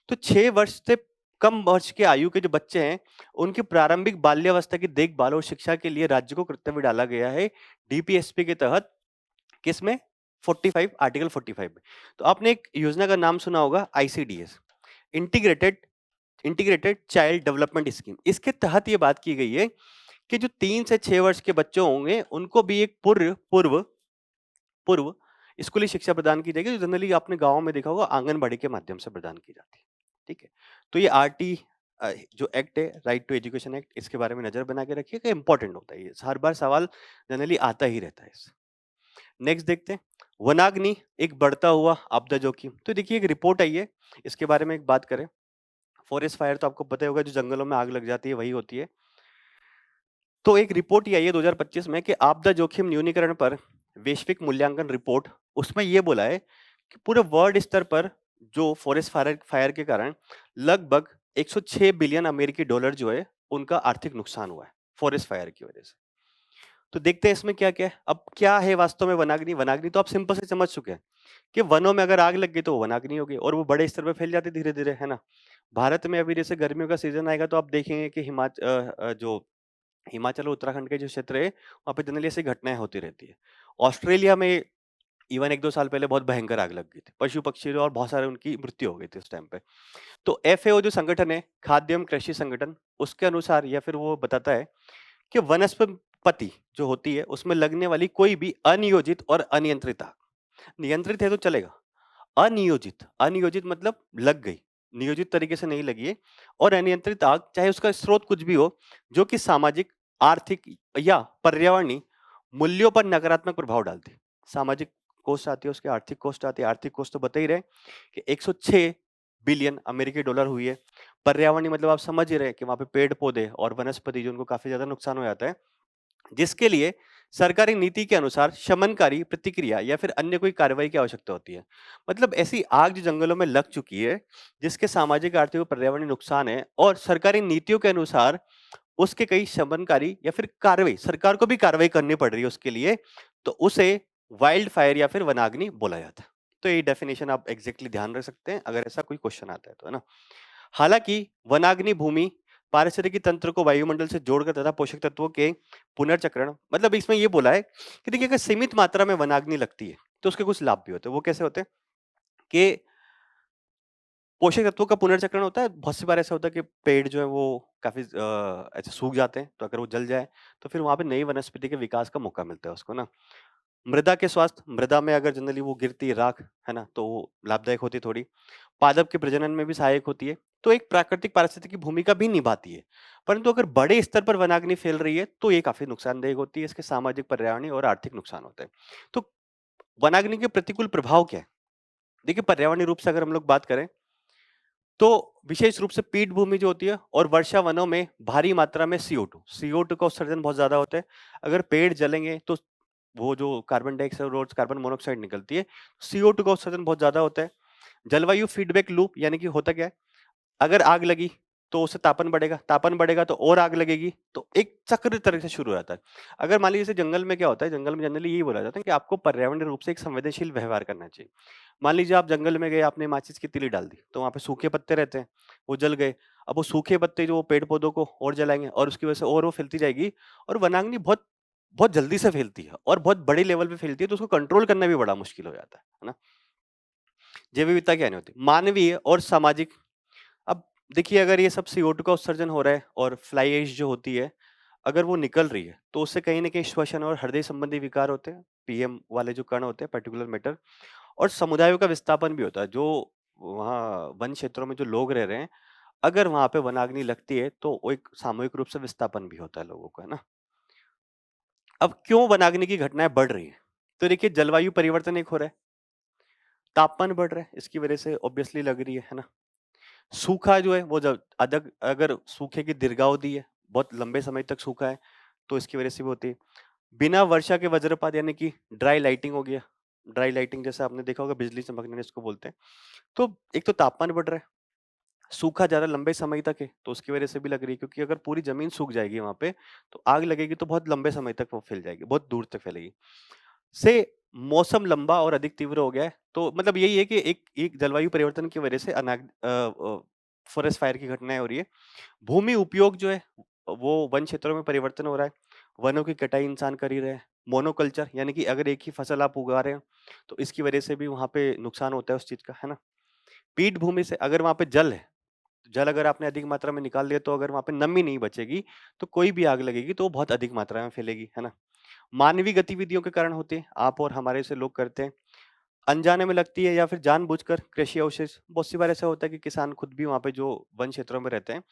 तो 6 वर्ष से कम वर्ष के आयु के जो बच्चे हैं, उनकी प्रारंभिक बाल्यावस्था की देखभाल और शिक्षा के लिए राज्य को कर्तव्य डाला गया है डीपीएसपी के तहत। किसमें? 45, आर्टिकल 45 में। तो आपने एक योजना का नाम सुना होगा, ICDS, integrated integrated child development scheme. इसके तहत ये बात की गई है कि जो 3 से 6 वर्ष के बच्चे होंगे उनको भी एक पूर्व पूर्व पूर्व स्कूली शिक्षा प्रदान की जाएगी, जो जनरली आपने गाँव में देखा होगा आंगनबाड़ी के माध्यम से प्रदान की जाती है। ठीक है? तो ये जो एक्ट है, राइट टू एजुकेशन एक्ट, इसके बारे में नजर बना के रखिए कि इंपॉर्टेंट होता है ये, हर बार सवाल जनरली आता ही रहता है इससे। नेक्स्ट देखते हैं, वनाग्नि एक बढ़ता हुआ आपदा जोखिम। तो देखिए एक रिपोर्ट आई है, इसके बारे में एक बात करें। फॉरेस्ट फायर तो आपको पता ही होगा, जो जंगलों में आग लग जाती है वही होती है। तो एक रिपोर्ट ये आई है 2025 में कि आपदा जोखिम न्यूनीकरण पर वैश्विक मूल्यांकन रिपोर्ट, उसमें ये बोला है कि पूरे वर्ल्ड स्तर पर जो फॉरेस्ट फायर फायर के कारण लगभग 106 बिलियन अमेरिकी डॉलर जो है उनका आर्थिक नुकसान हुआ है फॉरेस्ट फायर की वजह से। तो देखते हैं इसमें क्या क्या है। अब क्या है वास्तव में वनाग्नि? वनाग्नि तो आप सिंपल से समझ चुके हैं कि वनों में अगर आग लग गई तो वो वनाग्नि होगी और वो बड़े स्तर पर फैल जाती धीरे धीरे, है ना? भारत में अभी जैसे गर्मियों का सीज़न आएगा तो आप देखेंगे कि जो हिमाचल और उत्तराखंड के जो क्षेत्र है, वहाँ पे जनरली ऐसी घटनाएँ होती रहती है। ऑस्ट्रेलिया में इवन 1-2 साल पहले बहुत भयंकर आग लग गई थी। पशु-पक्षी और बहुत सारे उनकी मृत्यु हो गई थी उस टाइम पे। तो एफएओ जो संगठन है, खाद्य एवं कृषि संगठन, उसके अनुसार या फिर वो बताता है कि वनस्पति जो होती है, उसमें लगने वाली कोई भी अनियोजित और अनियंत्रित आग, नियंत्रित है तो चलेगा, अनियोजित, अनियोजित मतलब लग गई, नियोजित तरीके से नहीं लगी है और अनियंत्रित आग चाहे उसका स्रोत कुछ भी हो, जो कि सामाजिक, आर्थिक या पर्यावरणीय मूल्यों पर नकारात्मक प्रभाव डालती है। सामाजिक कॉस्ट आती है, उसके आर्थिक कॉस्ट आती है। आर्थिक कॉस्ट तो बता ही रहे कि 106 बिलियन अमेरिकी डॉलर हुई है। पर्यावरणीय मतलब आप समझ ही रहे हैं कि वहां पे पेड़ पौधे और वनस्पति जो उनको काफी ज्यादा नुकसान हो जाता है, जिसके लिए सरकारी नीति के अनुसार शमनकारी प्रतिक्रिया या फिर अन्य कोई कार्रवाई की आवश्यकता होती है। मतलब ऐसी आग जो जंगलों में लग चुकी है, जिसके सामाजिक, आर्थिक और पर्यावरणीय नुकसान है और सरकारी नीतियों के अनुसार उसके कई शमनकारी या फिर कार्रवाई, सरकार को भी कार्रवाई करनी पड़ रही है उसके लिए, तो उसे वाइल्ड फायर या फिर वनाग्नि बोला जाता है। तो ये डेफिनेशन आप एग्जैक्टली ध्यान रख सकते हैं अगर ऐसा कोई क्वेश्चन आता है तो, है ना। हालांकि वनाग्नि भूमि पारिस्थितिकी तंत्र को वायुमंडल से जोड़कर तथा पोषक तत्वों के पुनर्चक्रण, मतलब इसमें ये बोला है कि देखिए अगर सीमित मात्रा में वनाग्नि लगती है तो उसके कुछ लाभ भी होते हैं। वो कैसे होते हैं कि पोषक तत्वों का पुनर्चक्रण होता है। बहुत सी बार ऐसा होता है कि पेड़ जो है वो काफी ऐसे सूख जाते हैं, तो अगर वो जल जाए तो फिर वहां पे नई वनस्पति के विकास का मौका मिलता है उसको, ना। मृदा के स्वास्थ्य, मृदा में अगर जनरली वो गिरती है राख, है ना, तो वो लाभदायक होती है थोड़ी। पादप के प्रजनन में भी सहायक होती है, तो एक प्राकृतिक पारिस्थितिकी की भूमिका भी निभाती है। परंतु अगर बड़े स्तर पर वनाग्नि फैल रही है तो ये काफी नुकसानदायक होती है। इसके सामाजिक, पर्यावरणीय और आर्थिक नुकसान होते हैं। तो वनाग्नि के प्रतिकूल प्रभाव क्या है? देखिए पर्यावरणीय रूप से अगर हम लोग बात करें तो विशेष रूप से पीठभूमि जो होती है और वर्षा वनों में भारी मात्रा में CO2 का उत्सर्जन बहुत ज्यादा होता है। अगर पेड़ जलेंगे तो वो जो कार्बन डाइऑक्साइड और कार्बन मोनोऑक्साइड निकलती है, CO2 का उत्सर्जन बहुत ज्यादा होता है। जलवायु फीडबैक लूप यानी कि होता क्या है, अगर आग लगी तो उससे तापन बढ़ेगा तो और आग लगेगी, तो एक चक्र तरह से शुरू हो जाता है। अगर मान लीजिए जैसे जंगल में क्या होता है, जंगल में जनरली यही बोला जाता है कि आपको पर्यावरणीय रूप से एक संवेदनशील व्यवहार करना चाहिए। मान लीजिए आप जंगल में गए, आपने माचिस की तीली डाल दी, तो वहाँ पे सूखे पत्ते रहते हैं, वो जल गए। अब वो सूखे पत्ते जो पेड़ पौधों को और जलाएंगे और उसकी वजह से और वो फैलती जाएगी और वनाग्नि बहुत बहुत जल्दी से फैलती है और बहुत बड़े लेवल पे फैलती है, तो उसको कंट्रोल करना भी बड़ा मुश्किल हो जाता है ना। जैव विविधता क्या नहीं होती, मानवीय और सामाजिक। अब देखिए अगर ये सब CO2 का उत्सर्जन हो रहा है और फ्लाई ऐश जो होती है, अगर वो निकल रही है तो उससे कहीं ना कहीं श्वसन और हृदय संबंधी विकार होते हैं, PM वाले जो कण होते हैं, पर्टिकुलर मैटर। और समुदायों का विस्थापन भी होता है। जो वहाँ वन क्षेत्रों में जो लोग रह रहे हैं, अगर वहां पे वनाग्नि लगती है तो वो एक सामूहिक रूप से विस्थापन भी होता है लोगों का, है ना। अब क्यों वनाग्नि की घटनाएं बढ़ रही है? तो देखिए जलवायु परिवर्तन एक हो रहा है, तापमान बढ़ रहा है, इसकी वजह से ऑब्वियसली लग रही है ना। सूखा जो है वो जब अदग अगर सूखे की दीर्घावधि है, बहुत लंबे समय तक सूखा है, तो इसकी वजह से भी होती है। बिना वर्षा के वज्रपात यानी कि ड्राई लाइटिंग हो गया। ड्राई लाइटिंग जैसे आपने देखा होगा, बिजली चमकने इसको बोलते हैं। तो एक तो तापमान बढ़ रहा है, सूखा ज़्यादा लंबे समय तक है, तो उसकी वजह से भी लग रही है, क्योंकि अगर पूरी ज़मीन सूख जाएगी वहाँ पे, तो आग लगेगी तो बहुत लंबे समय तक वो फैल जाएगी, बहुत दूर तक फैलेगी। से मौसम लंबा और अधिक तीव्र हो गया है, तो मतलब यही है कि एक एक जलवायु परिवर्तन की वजह से फॉरेस्ट फायर की घटनाएँ हो रही है। भूमि उपयोग जो है, वो वन क्षेत्रों में परिवर्तन हो रहा है। वनों की कटाई इंसान कर ही रहे हैं। मोनोकल्चर यानी कि अगर एक ही फसल आप उगा रहे हो, तो इसकी वजह से भी वहाँ पे नुकसान होता है उस चीज़ का, है ना? पीठभूमि से अगर वहाँ पे जल है, जल अगर आपने अधिक मात्रा में निकाल दिया तो अगर वहाँ पे नमी नहीं बचेगी, तो कोई भी आग लगेगी तो वो बहुत अधिक मात्रा में फैलेगी, है ना? मानवीय गतिविधियों के कारण होते हैं, आप और हमारे से लोग करते हैं। अनजाने में लगती है या फिर जानबूझकर कृषि अवशेष, बहुत सी बार ऐसा होता है कि किसान खुद भी वहाँ पे जो वन क्षेत्रों में रहते हैं,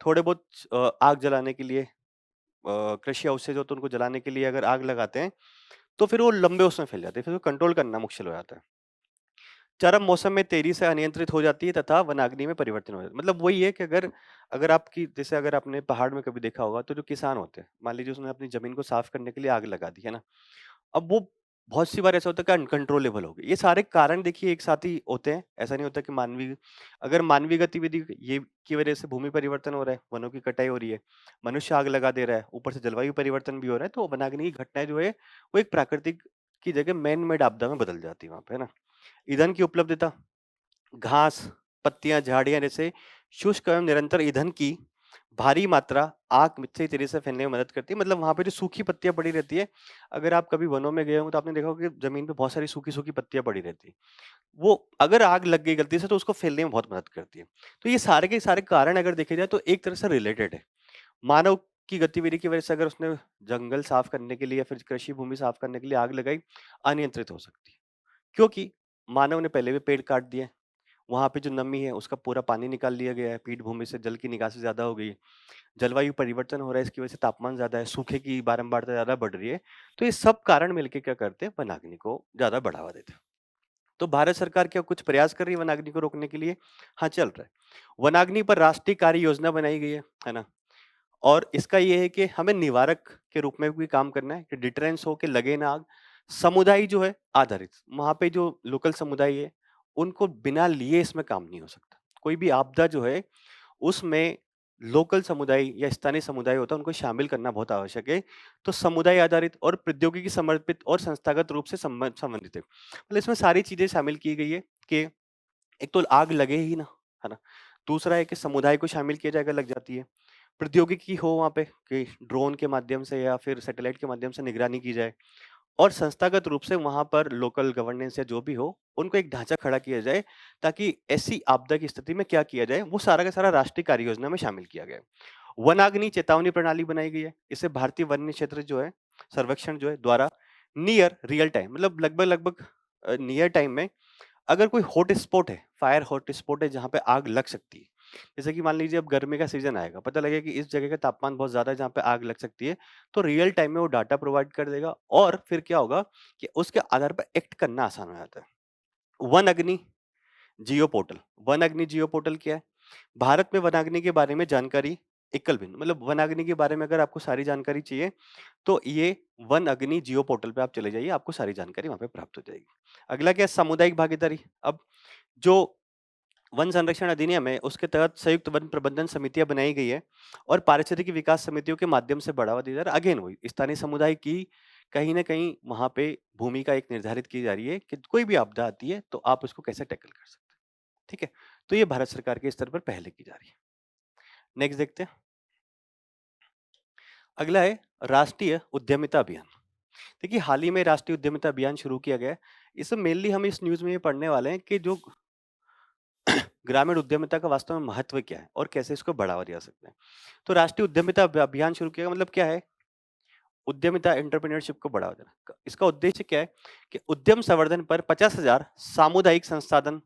थोड़े बहुत आग जलाने के लिए, कृषि अवशेष होते हैं उनको जलाने के लिए अगर आग लगाते हैं, तो फिर वो लंबे उसमें फैल जाते हैं, फिर वो कंट्रोल करना मुश्किल हो जाता है। चरम मौसम में तेजी से अनियंत्रित हो जाती है तथा वनाग्नि में परिवर्तन हो जाता है। मतलब वही है कि अगर अगर आपकी जैसे अगर आपने पहाड़ में कभी देखा होगा, तो जो किसान होते हैं, मान लीजिए उसने अपनी जमीन को साफ करने के लिए आग लगा दी, है ना। अब वो बहुत सी बार ऐसा होता है कि अनकंट्रोलेबल हो गई। ये सारे कारण देखिए एक साथ ही होते हैं। ऐसा नहीं होता कि मानवीय, अगर मानवीय गतिविधि ये की वजह से भूमि परिवर्तन हो रहा है, वनों की कटाई हो रही है, मनुष्य आग लगा दे रहा है, ऊपर से जलवायु परिवर्तन भी हो रहा है, तो वनाग्नि की घटनाएं जो है वो एक प्राकृतिक की जगह मैन मेड आपदा में बदल जाती है वहां पे, है ना। ईंधन की उपलब्धता, घास, पत्तियां, झाड़ियां जैसे शुष्क एवं निरंतर ईंधन की भारी मात्रा आग से तेजी से फैलने में मदद करती है। मतलब वहाँ पे जो सूखी पत्तियाँ पड़ी रहती है, अगर आप कभी वनों में गए होंगे तो आपने देखा होगा कि ज़मीन पे बहुत सारी सूखी-सूखी पत्तियाँ पड़ी रहती हैं। वो अगर आग लग गई गलती से तो उसको फैलने में बहुत मदद करती है। तो ये सारे के सारे कारण अगर देखे जाए तो एक तरह से रिलेटेड है। मानव की गतिविधि की वजह से अगर उसने जंगल साफ करने के लिए या फिर कृषि भूमि साफ करने के लिए आग लगाई, अनियंत्रित हो सकती है। क्योंकि मानव ने पहले भी पेड़ काट दिए, वहाँ पे जो नमी है उसका पूरा पानी निकाल लिया गया है, पीठभूमि से जल की निकासी ज़्यादा हो गई है, जलवायु परिवर्तन हो रहा है, इसकी वजह से तापमान ज़्यादा है, सूखे की बारंबारता ज़्यादा बढ़ रही है। तो ये सब कारण मिलके क्या करते हैं, वनाग्नि को ज़्यादा बढ़ावा देते हैं। तो भारत सरकार क्या कुछ प्रयास कर रही है वनाग्नि को रोकने के लिए? हाँ, चल रहा है। वनाग्नि पर राष्ट्रीय कार्य योजना बनाई गई है ना? और इसका ये है कि हमें निवारक के रूप में भी काम करना है कि डिटरेंस हो, कि लगे ना आग। समुदाय जो है आधारित, वहाँ पे जो लोकल समुदाय है, उनको बिना लिए इसमें काम नहीं हो सकता। कोई भी आपदा जो है, उसमें लोकल समुदाय या स्थानीय समुदाय होता है, उनको शामिल करना बहुत आवश्यक है। तो समुदाय आधारित और प्रौद्योगिकी समर्पित और संस्थागत रूप से संबंधित है। मतलब इसमें सारी चीज़ें शामिल की गई है कि एक तो आग लगे ही ना, है ना? दूसरा है कि समुदाय को शामिल किया जाए अगर लग जाती है। प्रौद्योगिकी हो वहाँ पे कि ड्रोन के माध्यम से या फिर सैटेलाइट के माध्यम से निगरानी की जाए और संस्थागत रूप से वहाँ पर लोकल गवर्नेंस या जो भी हो, उनको एक ढाँचा खड़ा किया जाए ताकि ऐसी आपदा की स्थिति में क्या किया जाए, वो सारा का सारा राष्ट्रीय कार्य योजना में शामिल किया गया है। वनाग्नि चेतावनी प्रणाली बनाई गई है। इससे भारतीय वन्य क्षेत्र जो है, सर्वेक्षण जो है द्वारा नियर रियल टाइम मतलब लगभग-लगभग नियर टाइम में अगर कोई हॉट स्पॉट है, फायर हॉट स्पॉट है जहाँ पे आग लग सकती है। जैसे कि मान लीजिए अब गर्मी का सीज़न आएगा, पता लगे कि इस जगह का तापमान बहुत ज़्यादा है जहाँ पे आग लग सकती है, तो रियल टाइम में वो डाटा प्रोवाइड कर देगा और फिर क्या होगा कि उसके आधार पर एक्ट करना आसान हो जाता है। वन अग्नि जियो पोर्टल, वन अग्नि जियो पोर्टल क्या है? भारत में वनाग्नि के बारे में जानकारी एकल बिंदु मतलब वनाग्नि के बारे में अगर आपको सारी जानकारी चाहिए, तो ये वन अग्नि जियो पोर्टल पे आप चले जाइए, आपको सारी जानकारी वहाँ पे प्राप्त हो जाएगी। अगला क्या है सामुदायिक भागीदारी। अब जो वन संरक्षण अधिनियम है, उसके तहत संयुक्त वन प्रबंधन समितियाँ बनाई गई है और पारिस्थितिकी विकास समितियों के माध्यम से बढ़ावा दिया जा रहा है। अगेन वही स्थानीय समुदाय की कहीं न कहीं वहाँ पे भूमिका एक निर्धारित की जा रही है कि कोई भी आपदा आती है, तो आप उसको कैसे टैकल कर सकते हैं। ठीक है? तो ये भारत सरकार के स्तर पर पहले की जा रही है। नेक्स्ट देखते हैं। अगला है राष्ट्रीय उद्यमिता अभियान। देखिए, हाल ही में राष्ट्रीय उद्यमिता अभियान शुरू किया गया है। इसमें मेनली हम इस न्यूज़ में ये पढ़ने वाले हैं कि जो ग्रामीण उद्यमिता का वास्तव में महत्व क्या है और कैसे इसको बढ़ावा दिया सकते हैं। तो राष्ट्रीय उद्यमिता अभियान शुरू किया मतलब क्या है? उद्यमिता एंटरप्रेन्योरशिप को बढ़ावा देना। इसका उद्देश्य क्या है कि उद्यम संवर्धन पर 50,000 सामुदायिक संसाधन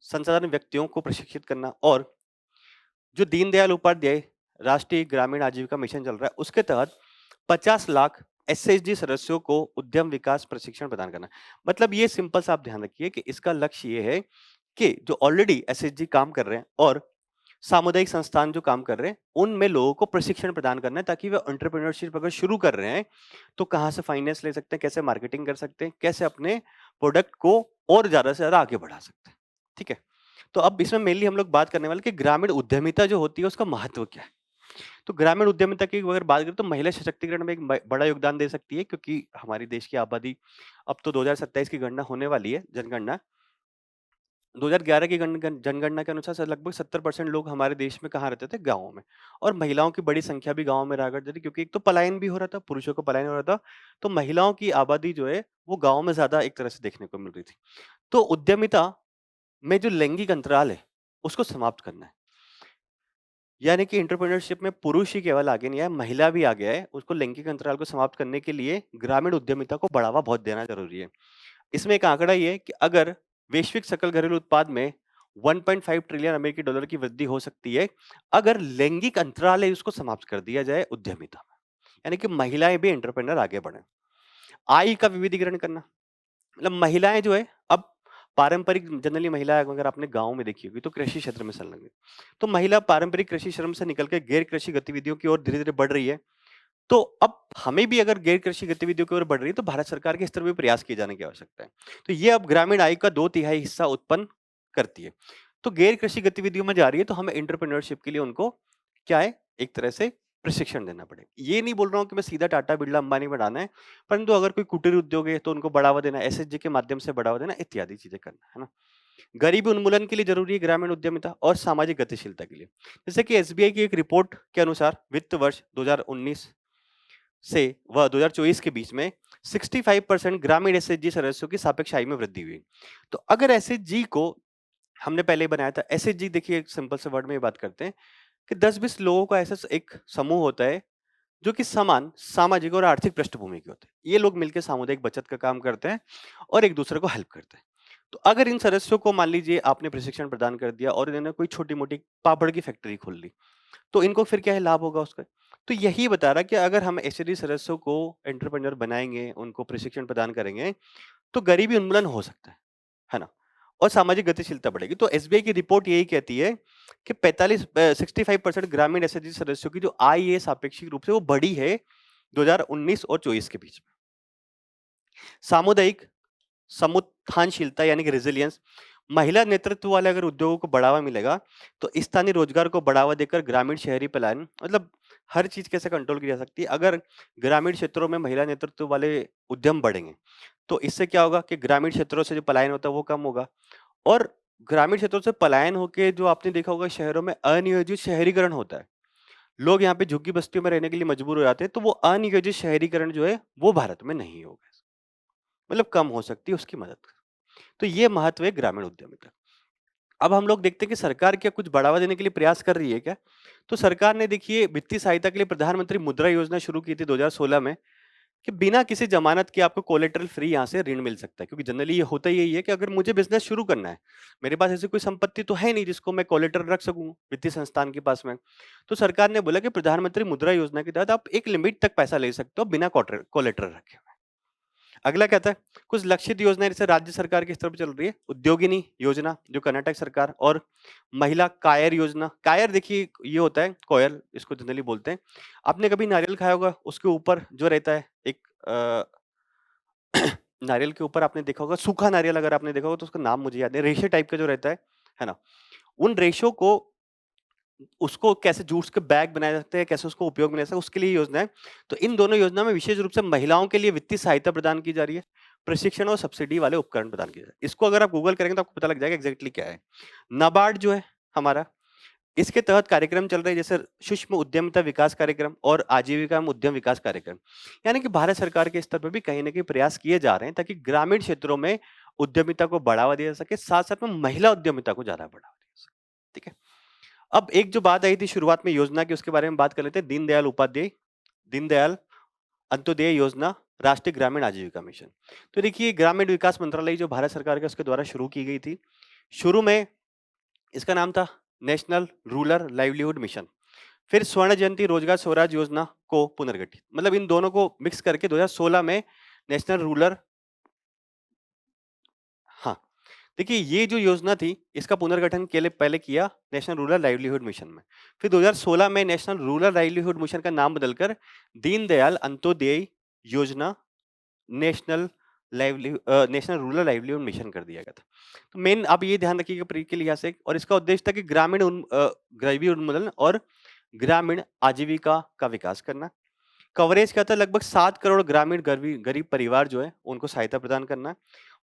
संसाधन व्यक्तियों को प्रशिक्षित करना और जो दीनदयाल उपाध्याय राष्ट्रीय ग्रामीण आजीविका मिशन चल रहा है, उसके तहत 50 लाख एसएचजी सदस्यों को उद्यम विकास प्रशिक्षण प्रदान करना। मतलब ये सिंपल सा आप ध्यान रखिए कि इसका लक्ष्य ये है कि जो ऑलरेडी एसएचजी काम कर रहे हैं और सामुदायिक संस्थान जो काम कर रहे हैं, उनमें लोगों को प्रशिक्षण प्रदान करना है ताकि वे एंटरप्रेन्योरशिप अगर शुरू कर रहे हैं, तो कहाँ से फाइनेंस ले सकते हैं, कैसे मार्केटिंग कर सकते हैं, कैसे अपने प्रोडक्ट को और ज़्यादा से ज़्यादा आगे बढ़ा सकते हैं। ठीक है? तो अब इसमें मेनली हम लोग बात करने वाले कि ग्रामीण उद्यमिता जो होती है, उसका महत्व क्या है? तो ग्रामीण उद्यमिता की अगर बात करें तो महिला सशक्तिकरण में एक बड़ा योगदान दे सकती है क्योंकि हमारी देश की आबादी अब तो 2027 की गणना होने वाली है, जनगणना। 2011 की जनगणना के अनुसार लगभग 70% लोग हमारे देश में कहाँ रहते थे? गाँवों में। और महिलाओं की बड़ी संख्या भी गाँव में रहा करती थी क्योंकि एक तो पलायन भी हो रहा था, पुरुषों को पलायन हो रहा था, तो महिलाओं की आबादी जो है, वो गाँव में ज़्यादा एक तरह से देखने को मिल रही थी। तो उद्यमिता में जो लैंगिक अंतराल है, उसको समाप्त करना है। यानी कि एंटरप्रेन्योरशिप में पुरुष ही केवल आगे नहीं आया, महिला भी आ गया है। उसको लैंगिक अंतराल को समाप्त करने के लिए ग्रामीण उद्यमिता को बढ़ावा बहुत देना ज़रूरी है। इसमें एक आंकड़ा ये है कि अगर वैश्विक सकल घरेलू उत्पाद में 1.5 ट्रिलियन अमेरिकी डॉलर की वृद्धि हो सकती है, अगर लैंगिक अंतराल है उसको समाप्त कर दिया जाए उद्यमिता में। यानी कि महिलाएं भी एंटरप्रेन्योर आगे बढ़े। आय का विविधीकरण करना मतलब महिलाएं जो है अब पारंपरिक जनरली महिला अगर आपने गांव में देखी होगी तो कृषि क्षेत्र में संलग्न है। तो महिला पारंपरिक कृषि श्रम से निकल के गैर कृषि गतिविधियों की ओर धीरे धीरे बढ़ रही है। तो अब हमें भी अगर गैर कृषि गतिविधियों की ओर बढ़ रही है तो भारत सरकार के स्तर पर प्रयास किए जाने की आवश्यकता है। तो ये अब ग्रामीण आय का 2/3 हिस्सा उत्पन्न करती है। तो गैर कृषि गतिविधियों में जा रही है तो हमें एंटरप्रेन्योरशिप के लिए उनको क्या है एक तरह से प्रशिक्षण देना पड़ेगा। ये नहीं बोल रहा हूँ कि मैं सीधा टाटा बिरला अंबानी बनाना है, परंतु अगर कोई कुटीर उद्योग है तो उनको बढ़ावा देना, एसएचजी के माध्यम से बढ़ावा देना, इत्यादि चीजें करना है ना। गरीबी उन्मूलन के लिए जरूरी है ग्रामीण उद्यमिता और सामाजिक गतिशीलता के लिए। जैसे कि एसबीआई की एक रिपोर्ट के अनुसार वित्त वर्ष 2019 से व 2024 के बीच में 65% ग्रामीण एसएचजी सदस्यों की सापेक्ष आय में वृद्धि हुई। तो अगर एसएचजी को हमने पहले ही बनाया था, एसएचजी देखिए एक सिंपल से वर्ड में ये बात करते हैं कि 10-20 लोगों का ऐसा एक समूह होता है जो कि समान सामाजिक और आर्थिक पृष्ठभूमि के होते हैं। ये लोग मिलकर सामुदायिक बचत का काम करते हैं और एक दूसरे को हेल्प करते हैं। तो अगर इन सदस्यों को मान लीजिए आपने प्रशिक्षण प्रदान कर दिया और इन्होंने कोई छोटी मोटी पापड़ की फैक्ट्री खोल ली, तो इनको फिर क्या है लाभ होगा उसका। तो यही बता रहा कि अगर हम एसएचजी सदस्यों को एंटरप्रेन्योर बनाएंगे, उनको प्रशिक्षण प्रदान करेंगे, तो गरीबी उन्मूलन हो सकता है ना? और सामाजिक गतिशीलता बढ़ेगी। तो एसबीआई की रिपोर्ट यही कहती है कि 65% ग्रामीण एसएचजी सदस्यों की जो आय है सापेक्षिक रूप से वो बढ़ी है 2019 और 24 के बीच में। सामुदायिक समुत्थानशीलता यानी कि रेजिलियंस, महिला नेतृत्व वाले अगर उद्योगों को बढ़ावा मिलेगा तो स्थानीय रोजगार को बढ़ावा देकर ग्रामीण शहरी पलायन, मतलब हर चीज कैसे कंट्रोल की जा सकती है। अगर ग्रामीण क्षेत्रों में महिला नेतृत्व वाले उद्यम बढ़ेंगे तो इससे क्या होगा कि ग्रामीण क्षेत्रों से जो पलायन होता है वो कम होगा। और ग्रामीण क्षेत्रों से पलायन होके जो आपने देखा होगा शहरों में अनियोजित शहरीकरण होता है, लोग यहाँ पे झुग्गी बस्तियों में रहने के लिए मजबूर हो जाते हैं, तो वो अनियोजित शहरीकरण जो है वो भारत में नहीं होगा, मतलब कम हो सकती है उसकी मदद। तो ये महत्व है ग्रामीण उद्यमिता। अब हम लोग देखते हैं कि सरकार क्या कुछ बढ़ावा देने के लिए प्रयास कर रही है क्या? तो सरकार ने देखिए वित्तीय सहायता के लिए प्रधानमंत्री मुद्रा योजना शुरू की थी 2016 में, कि बिना किसी जमानत के आपको कोलेटरल फ्री यहाँ से ऋण मिल सकता है। क्योंकि जनरली ये होता ही यही है कि अगर मुझे बिजनेस शुरू करना है, मेरे पास ऐसी कोई संपत्ति तो है नहीं जिसको मैं कोलेटरल रख सकूं वित्तीय संस्थान के पास में। तो सरकार ने बोला कि प्रधानमंत्री मुद्रा योजना के तहत आप एक लिमिट तक पैसा ले सकते हो बिना कोलेटरल रखे। अगला कहता है कुछ लक्षित योजनाएं जैसे राज्य सरकार की तरफ चल रही है, उद्योगिनी योजना जो कर्नाटक सरकार, और महिला कायर योजना। कायर देखिए ये होता है कोयल, इसको जनरली बोलते हैं। आपने कभी नारियल खाया होगा, उसके ऊपर जो रहता है एक नारियल के ऊपर आपने देखा होगा सूखा नारियल, अगर आपने देखा होगा तो उसका नाम मुझे याद है, रेशे टाइप का जो रहता है ना? उन रेशों को उसको कैसे जूट्स के बैग बनाए जाते हैं, कैसे उसको उपयोग में ले सकते हैं, उसके लिए योजना है। तो इन दोनों योजना में विशेष रूप से महिलाओं के लिए वित्तीय सहायता प्रदान की जा रही है, प्रशिक्षण और सब्सिडी वाले उपकरण प्रदान किए जा रहे हैं। इसको अगर आप गूगल करेंगे तो आपको पता लग जाएगा एग्जैक्टली क्या है। नाबार्ड जो है हमारा, इसके तहत कार्यक्रम चल रहे हैं जैसे सूक्ष्म उद्यमिता विकास कार्यक्रम और आजीविका में उद्यम विकास कार्यक्रम। यानी कि भारत सरकार के स्तर पर भी कहीं ना कहीं प्रयास किए जा रहे हैं ताकि ग्रामीण क्षेत्रों में उद्यमिता को बढ़ावा दिया जा सके, साथ साथ में महिला उद्यमिता को ज्यादा बढ़ावा दिया जा सके। ठीक है। अब एक जो बात आई थी शुरुआत में योजना की, उसके बारे में बात कर लेते हैं। दीनदयाल अंत्योदय योजना, राष्ट्रीय ग्रामीण आजीविका मिशन। तो देखिए ग्रामीण विकास मंत्रालय जो भारत सरकार के उसके द्वारा शुरू की गई थी। शुरू में इसका नाम था नेशनल रूरल लाइवलीहुड मिशन। फिर स्वर्ण जयंती रोजगार स्वराज योजना को पुनर्गठित, मतलब इन दोनों को मिक्स करके 2016 में नेशनल रूरल, हाँ, देखिए ये जो योजना थी इसका पुनर्गठन के लिए पहले किया नेशनल रूरल लाइवलीहुड मिशन में। फिर 2016 में नेशनल रूरल लाइवलीहुड मिशन का नाम बदलकर दीनदयाल अंत्योदय योजना नेशनल रूरल लाइवलीहुड मिशन कर दिया गया था। तो मेन आप ये ध्यान रखिएगा प्री के लिहाज से, और इसका उद्देश्य था कि गरीबी उन्मूलन और ग्रामीण आजीविका का विकास करना। कवरेज क्या था, लगभग 7 करोड़ ग्रामीण गरीब गरीब परिवार जो है उनको सहायता प्रदान करना।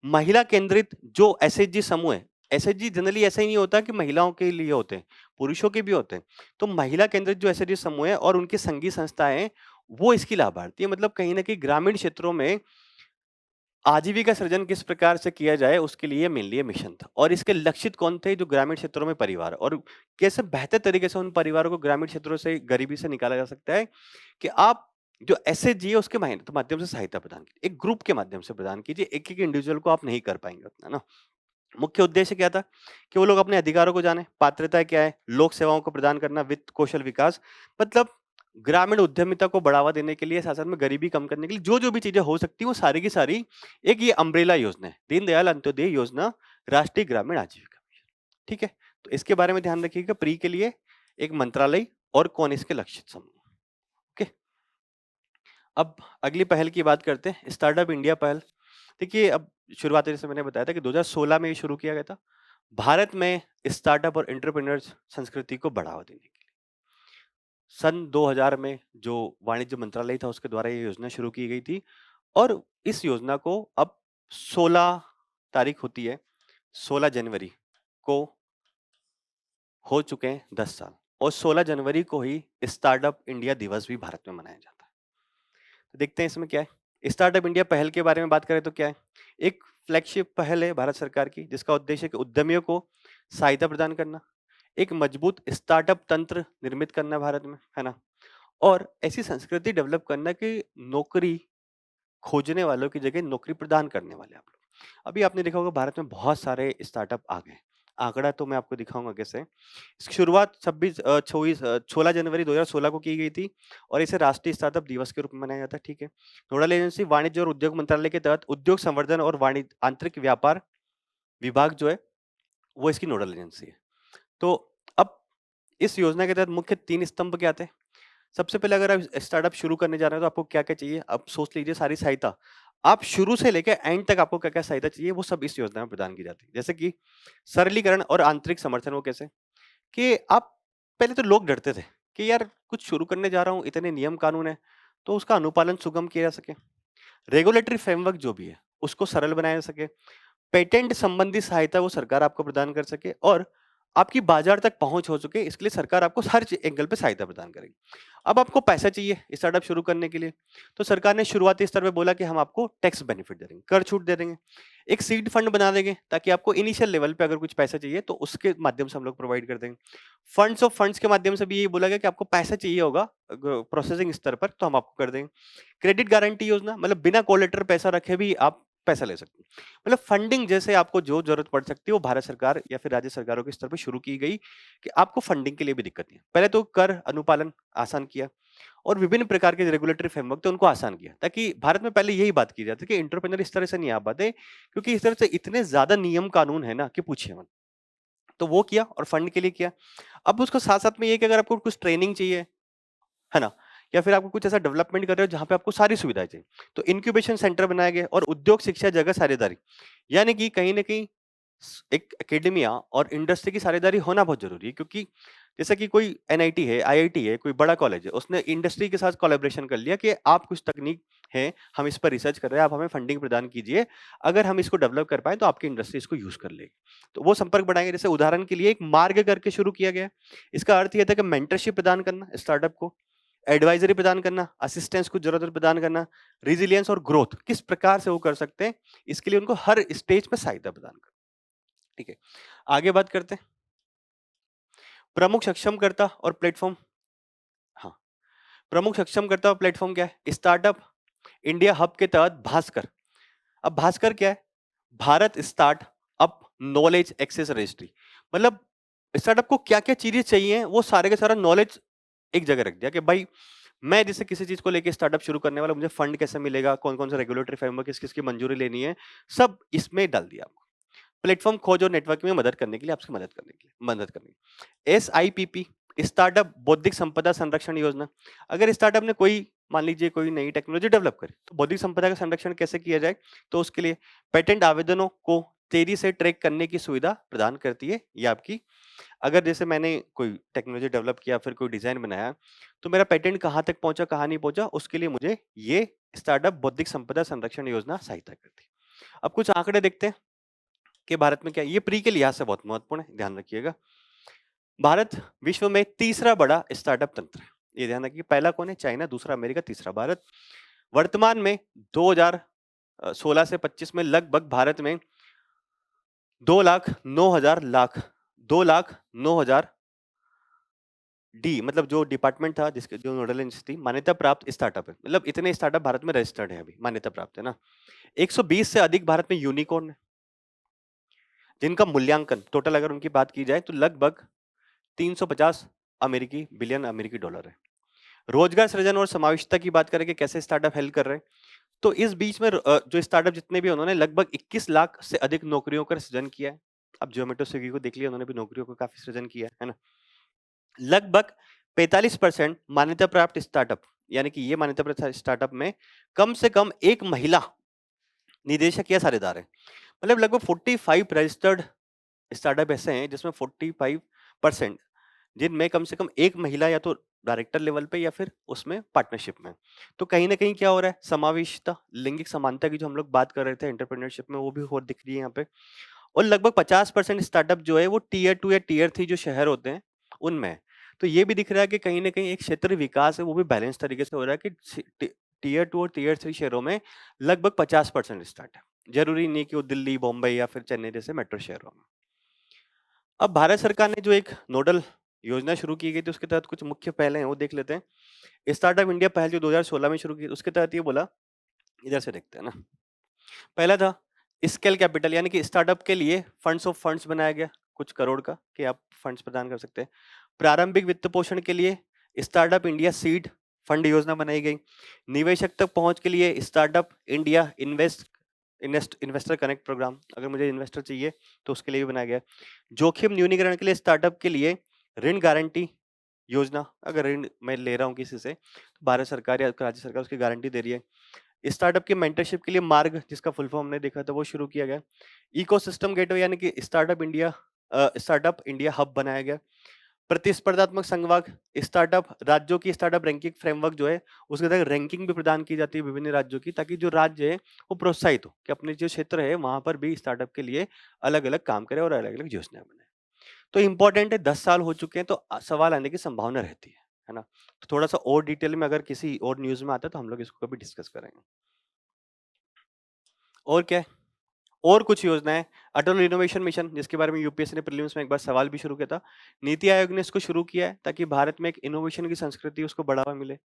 महिला केंद्रित जो एसएचजी समूह है, एसएचजी जनरली ऐसा ही नहीं होता कि महिलाओं के लिए होते हैं, पुरुषों के भी होते हैं। तो महिला केंद्रित जो एसएचजी समूह है और उनकी संघीय संस्थाएं हैं, वो इसकी लाभार्थी है। मतलब कहीं ना कहीं ग्रामीण क्षेत्रों में आजीविका सृजन किस प्रकार से किया जाए उसके लिए मेनली ये मिशन था। और इसके लक्षित कौन थे, जो ग्रामीण क्षेत्रों में परिवार, और कैसे बेहतर तरीके से उन परिवारों को ग्रामीण क्षेत्रों से गरीबी से निकाला जा सकता है कि आप जो एसएचजी है उसके माध्यम से सहायता प्रदान कीजिए, एक ग्रुप के माध्यम से प्रदान कीजिए, एक एक इंडिविजुअल को आप नहीं कर पाएंगे उतना ना। मुख्य उद्देश्य क्या था कि वो लोग अपने अधिकारों को जाने, पात्रता क्या है, लोक सेवाओं को प्रदान करना, वित्त कौशल विकास, मतलब ग्रामीण उद्यमिता को बढ़ावा देने के लिए, साथ साथ में गरीबी कम करने के लिए जो जो भी चीजें हो सकती है वो सारी की सारी एक ये अम्ब्रेला योजना है, दीनदयाल अंत्योदय योजना, राष्ट्रीय ग्रामीण आजीविका मिशन। ठीक है। तो इसके बारे में ध्यान रखिएगा प्री के लिए, एक मंत्रालय और कौन इसके लक्षित समूह। ओके। अब अगली पहल की बात करते हैं, स्टार्टअप इंडिया पहल। देखिए अब शुरुआत जैसे मैंने बताया था कि 2016 में ये शुरू किया गया था भारत में स्टार्टअप और एंटरप्रेन्योर्स संस्कृति को बढ़ावा देने के लिए। सन 2000 में जो वाणिज्य मंत्रालय था उसके द्वारा ये योजना शुरू की गई थी, और इस योजना को अब 16 तारीख होती है 16 जनवरी को हो चुके हैं 10 साल और 16 जनवरी को ही स्टार्टअप इंडिया दिवस भी भारत में मनाया जाता है। तो देखते हैं इसमें क्या है। स्टार्टअप इंडिया पहल के बारे में बात करें तो क्या है? एक फ्लैगशिप पहल है भारत सरकार की जिसका उद्देश्य है कि उद्यमियों को सहायता प्रदान करना, एक मजबूत स्टार्टअप तंत्र निर्मित करना भारत में, है ना? और ऐसी संस्कृति डेवलप करना कि नौकरी खोजने वालों की जगह नौकरी प्रदान करने वाले आप लोग। अभी आपने देखा होगा भारत में बहुत सारे स्टार्टअप आ गए। आंकड़ा तो मैं आपको दिखाऊँगा कैसे। इसकी शुरुआत 16 जनवरी 2016 को की गई थी और इसे राष्ट्रीय स्टार्टअप दिवस के रूप में मनाया जाता है, ठीक है। नोडल एजेंसी वाणिज्य और उद्योग मंत्रालय के तहत उद्योग संवर्धन और आंतरिक व्यापार विभाग जो है, वो इसकी नोडल एजेंसी है। तो अब इस योजना के तहत मुख्य 3 स्तंभ क्या थे? सबसे पहले अगर आप स्टार्टअप शुरू करने जा रहे हो तो आपको क्या-क्या चाहिए? आप सोच लीजिए सारी सहायता। आप शुरू से लेके एंड तक आपको क्या-क्या सहायता चाहिए वो सब इस योजना में प्रदान की जाती है। जैसे कि सरलीकरण और आंतरिक समर्थन वो कैसे? कि आप पहले तो लोग डरते थे कि यार कुछ शुरू करने जा रहा हूँ, इतने नियम कानून है, तो उसका अनुपालन सुगम किया जा सके। रेगुलेटरी फ्रेमवर्क जो भी है, उसको सरल बनाया जा सके। पेटेंट संबंधी सहायता वो सरकार आपको प्रदान कर सके और आपकी बाजार तक पहुंच हो चुके इसके लिए सरकार आपको हर एंगल पे सहायता प्रदान करेगी। अब आपको पैसा चाहिए स्टार्टअप शुरू करने के लिए, तो सरकार ने शुरुआती स्तर पे बोला कि हम आपको टैक्स बेनिफिट दे देंगे, कर छूट दे देंगे, एक सीड फंड बना देंगे ताकि आपको इनिशियल लेवल पे अगर कुछ पैसा चाहिए तो उसके माध्यम से हम लोग प्रोवाइड कर देंगे। फंड्स ऑफ फंड्स के माध्यम से भी यही बोला गया कि आपको पैसा चाहिए होगा प्रोसेसिंग स्तर पर तो हम आपको कर देंगे। क्रेडिट गारंटी योजना मतलब बिना कोलेटर पैसा रखे भी आप पैसा ले सकते हैं। मतलब फंडिंग जैसे आपको जो जरूरत पड़ सकती है वो भारत सरकार या फिर राज्य सरकारों के स्तर पर शुरू की गई कि आपको फंडिंग के लिए भी दिक्कत नहीं है। पहले तो कर अनुपालन आसान किया और विभिन्न प्रकार के रेगुलेटरी फ्रेमवर्क थे उनको आसान किया ताकि भारत में पहले यही बात की जाती है कि एंटरप्रेन्योर इस तरह से नहीं आ पाते क्योंकि इस तरह से इतने ज्यादा नियम कानून है ना कि पूछिए मत। तो वो किया और फंड के लिए किया। अब उसको साथ साथ में ये कि अगर आपको कुछ ट्रेनिंग चाहिए, है ना? या फिर आपको कुछ ऐसा डेवलपमेंट कर रहे हो जहाँ पे आपको सारी सुविधाएँ चाहिए। तो इंक्यूबेशन सेंटर बनाए गए और उद्योग शिक्षा जगह साझेदारी। यानी कि कहीं न कहीं एक एकेडेमिया और इंडस्ट्री की साझेदारी होना बहुत ज़रूरी है क्योंकि जैसे कि कोई एनआईटी है, आईआईटी है, कोई बड़ा कॉलेज है, उसने इंडस्ट्री के साथ कोलैबोरेशन कर लिया कि आप कुछ तकनीक है, हम इस पर रिसर्च कर रहे हैं, आप हमें फंडिंग प्रदान कीजिए। अगर हम इसको डेवलप कर पाएँ तो आपकी इंडस्ट्री इसको यूज़ कर लेगी। तो वो संपर्क बढ़ाएँगे जैसे उदाहरण के लिए एक मार्ग करके शुरू किया गया है। इसका अर्थ ये था कि मेंटरशिप प्रदान करना स्टार्टअप को, एडवाइजरी प्रदान करना, असिस्टेंस को जरूरत प्रदान करना, रेजिलियंस और ग्रोथ किस प्रकार से वो कर सकते हैं, इसके लिए उनको हर स्टेज पे सहायता प्रदान करना। ठीक है, आगे बात करते हैं प्रमुख सक्षमकर्ता और प्लेटफॉर्म। हाँ, प्रमुख सक्षमकर्ता और प्लेटफॉर्म क्या है? स्टार्टअप इंडिया हब के तहत भास्कर। अब भास्कर क्या है? Bharat start up knowledge access registry. मतलब स्टार्टअप को क्या क्या चीजें चाहिए वो सारे का सारा नॉलेज एक जगह रख दिया कि भाई मैं जैसे किसी चीज को लेके स्टार्टअप शुरू करने वाला, मुझे फंड कैसे मिलेगा, कौन कौन सा रेगुलेटरी फ्रेमवर्क किस किसकी मंजूरी लेनी है, सब इसमें डाल दिया आपको। प्लेटफॉर्म खोज और नेटवर्क में मदद करने के लिए, आपकी मदद करने SIPP स्टार्टअप बौद्धिक संपदा संरक्षण योजना। अगर स्टार्टअप ने कोई मान लीजिए कोई नई टेक्नोलॉजी डेवलप करी तो बौद्धिक संपदा का संरक्षण कैसे किया जाए, तो उसके लिए पेटेंट आवेदनों को तेजी से ट्रैक करने की सुविधा प्रदान करती है ये आपकी। अगर जैसे मैंने कोई टेक्नोलॉजी डेवलप किया फिर कोई डिजाइन बनाया तो मेरा पेटेंट कहाँ तक पहुंचा कहाँ नहीं पहुंचा उसके लिए मुझे ये स्टार्टअप बौद्धिक संपदा संरक्षण योजना सहायता करती है। अब कुछ आंकड़े देखते हैं कि भारत में क्या है। ये प्री के लिहाज से बहुत महत्वपूर्ण है, ध्यान रखिएगा। भारत विश्व में तीसरा बड़ा स्टार्टअप तंत्र है। ये ध्यान रखिए, पहला कौन है? चाइना, दूसरा अमेरिका, तीसरा भारत। वर्तमान में 2016 से 25 में लगभग भारत में 2,09,000 डी मतलब जो डिपार्टमेंट था जिसके जो नोडल एजेंसी थी मान्यता प्राप्त स्टार्टअप है। मतलब इतने स्टार्टअप भारत में रजिस्टर्ड है, अभी मान्यता प्राप्त है ना। 120 से अधिक भारत में यूनिकॉर्न है जिनका मूल्यांकन टोटल अगर उनकी बात की जाए तो लगभग 350 अमेरिकी बिलियन अमेरिकी डॉलर है। रोजगार सृजन और समावेशिता की बात करें कि कैसे स्टार्टअप हेल्प कर रहे हैं, तो इस बीच में जो स्टार्टअप जितने भी उन्होंने लगभग 21 लाख से अधिक नौकरियों का सृजन किया है। अब जोमेटो स्विगी को देख लिया, उन्होंने भी नौकरियों का काफी सृजन किया है ना। लगभग 45% मान्यता प्राप्त स्टार्टअप, यानी कि ये मान्यता प्राप्त स्टार्टअप में कम से कम एक महिला निदेशक या साझेदार है। मतलब लगभग 45 रजिस्टर्ड स्टार्टअप ऐसे हैं जिसमें 45% जिनमें कम से कम एक महिला या तो डायरेक्टर लेवल पे या फिर उसमें पार्टनरशिप में। तो कहीं ना कहीं क्या हो रहा है, समावेशिता लिंगिक समानता की जो हम लोग बात कर रहे थे एंटरप्रेन्योरशिप में वो भी हो दिख रही है यहाँ पे। और लगभग 50% स्टार्टअप जो है वो टियर 2 या टियर 3 जो शहर होते हैं उनमें है। तो ये भी दिख रहा है कि कहीं ना कहीं एक क्षेत्र विकास है वो भी बैलेंस तरीके से हो रहा है कि टियर 2 और टियर 3 शहरों में लगभग 50% स्टार्ट है। जरूरी नहीं कि वो दिल्ली, बॉम्बे या फिर चेन्नई जैसे मेट्रो शहरों में। अब भारत सरकार ने जो एक नोडल योजना शुरू की गई थी उसके तहत कुछ मुख्य पहले हैं वो देख लेते हैं। स्टार्टअप इंडिया पहल जो 2016 में शुरू की उसके तहत ये बोला, इधर से देखते हैं ना। पहला था स्केल कैपिटल, यानी कि स्टार्टअप के लिए फंड्स ऑफ फंड्स बनाया गया कुछ करोड़ का कि आप फंड्स प्रदान कर सकते हैं। प्रारंभिक वित्त पोषण के लिए स्टार्टअप इंडिया सीड फंड योजना बनाई गई। निवेशक तक पहुंच के लिए startup India investor connect programme, अगर मुझे इन्वेस्टर चाहिए तो उसके लिए भी बनाया गया। जोखिम न्यूनीकरण के लिए स्टार्टअप के लिए ऋण गारंटी योजना, अगर ऋण मैं ले रहा हूँ किसी से तो भारत सरकार या राज्य सरकार उसकी गारंटी दे रही है। स्टार्टअप की मेंटरशिप के लिए मार्ग, जिसका फुल फॉर्म हमने देखा था, वो शुरू किया गया। इकोसिस्टम गेटवे यानी कि स्टार्टअप इंडिया हब बनाया गया। प्रतिस्पर्धात्मक संघवाद, स्टार्टअप राज्यों की स्टार्टअप रैंकिंग फ्रेमवर्क जो है उसके तहत रैंकिंग भी प्रदान की जाती है विभिन्न राज्यों की, ताकि जो राज्य है वो प्रोत्साहित हो कि अपने जो क्षेत्र है वहां पर भी स्टार्टअप के लिए अलग अलग काम करे और अलग अलग योजनाएं बनाए। तो इंपॉर्टेंट है, 10 साल हो चुके हैं तो सवाल आने की संभावना रहती है ना। तो थोड़ा सा और डिटेल में अगर किसी और न्यूज में आता है तो हम लोग इसको कभी डिस्कस करेंगे। और क्या है? और कुछ योजनाएं, अटल इनोवेशन मिशन जिसके बारे में यूपीएससी ने प्रीलिम्स में एक बार सवाल भी शुरू किया था। नीति आयोग ने इसको शुरू किया है ताकि भारत में एक इनोवेशन की संस्कृति उसको बढ़ावा मिले।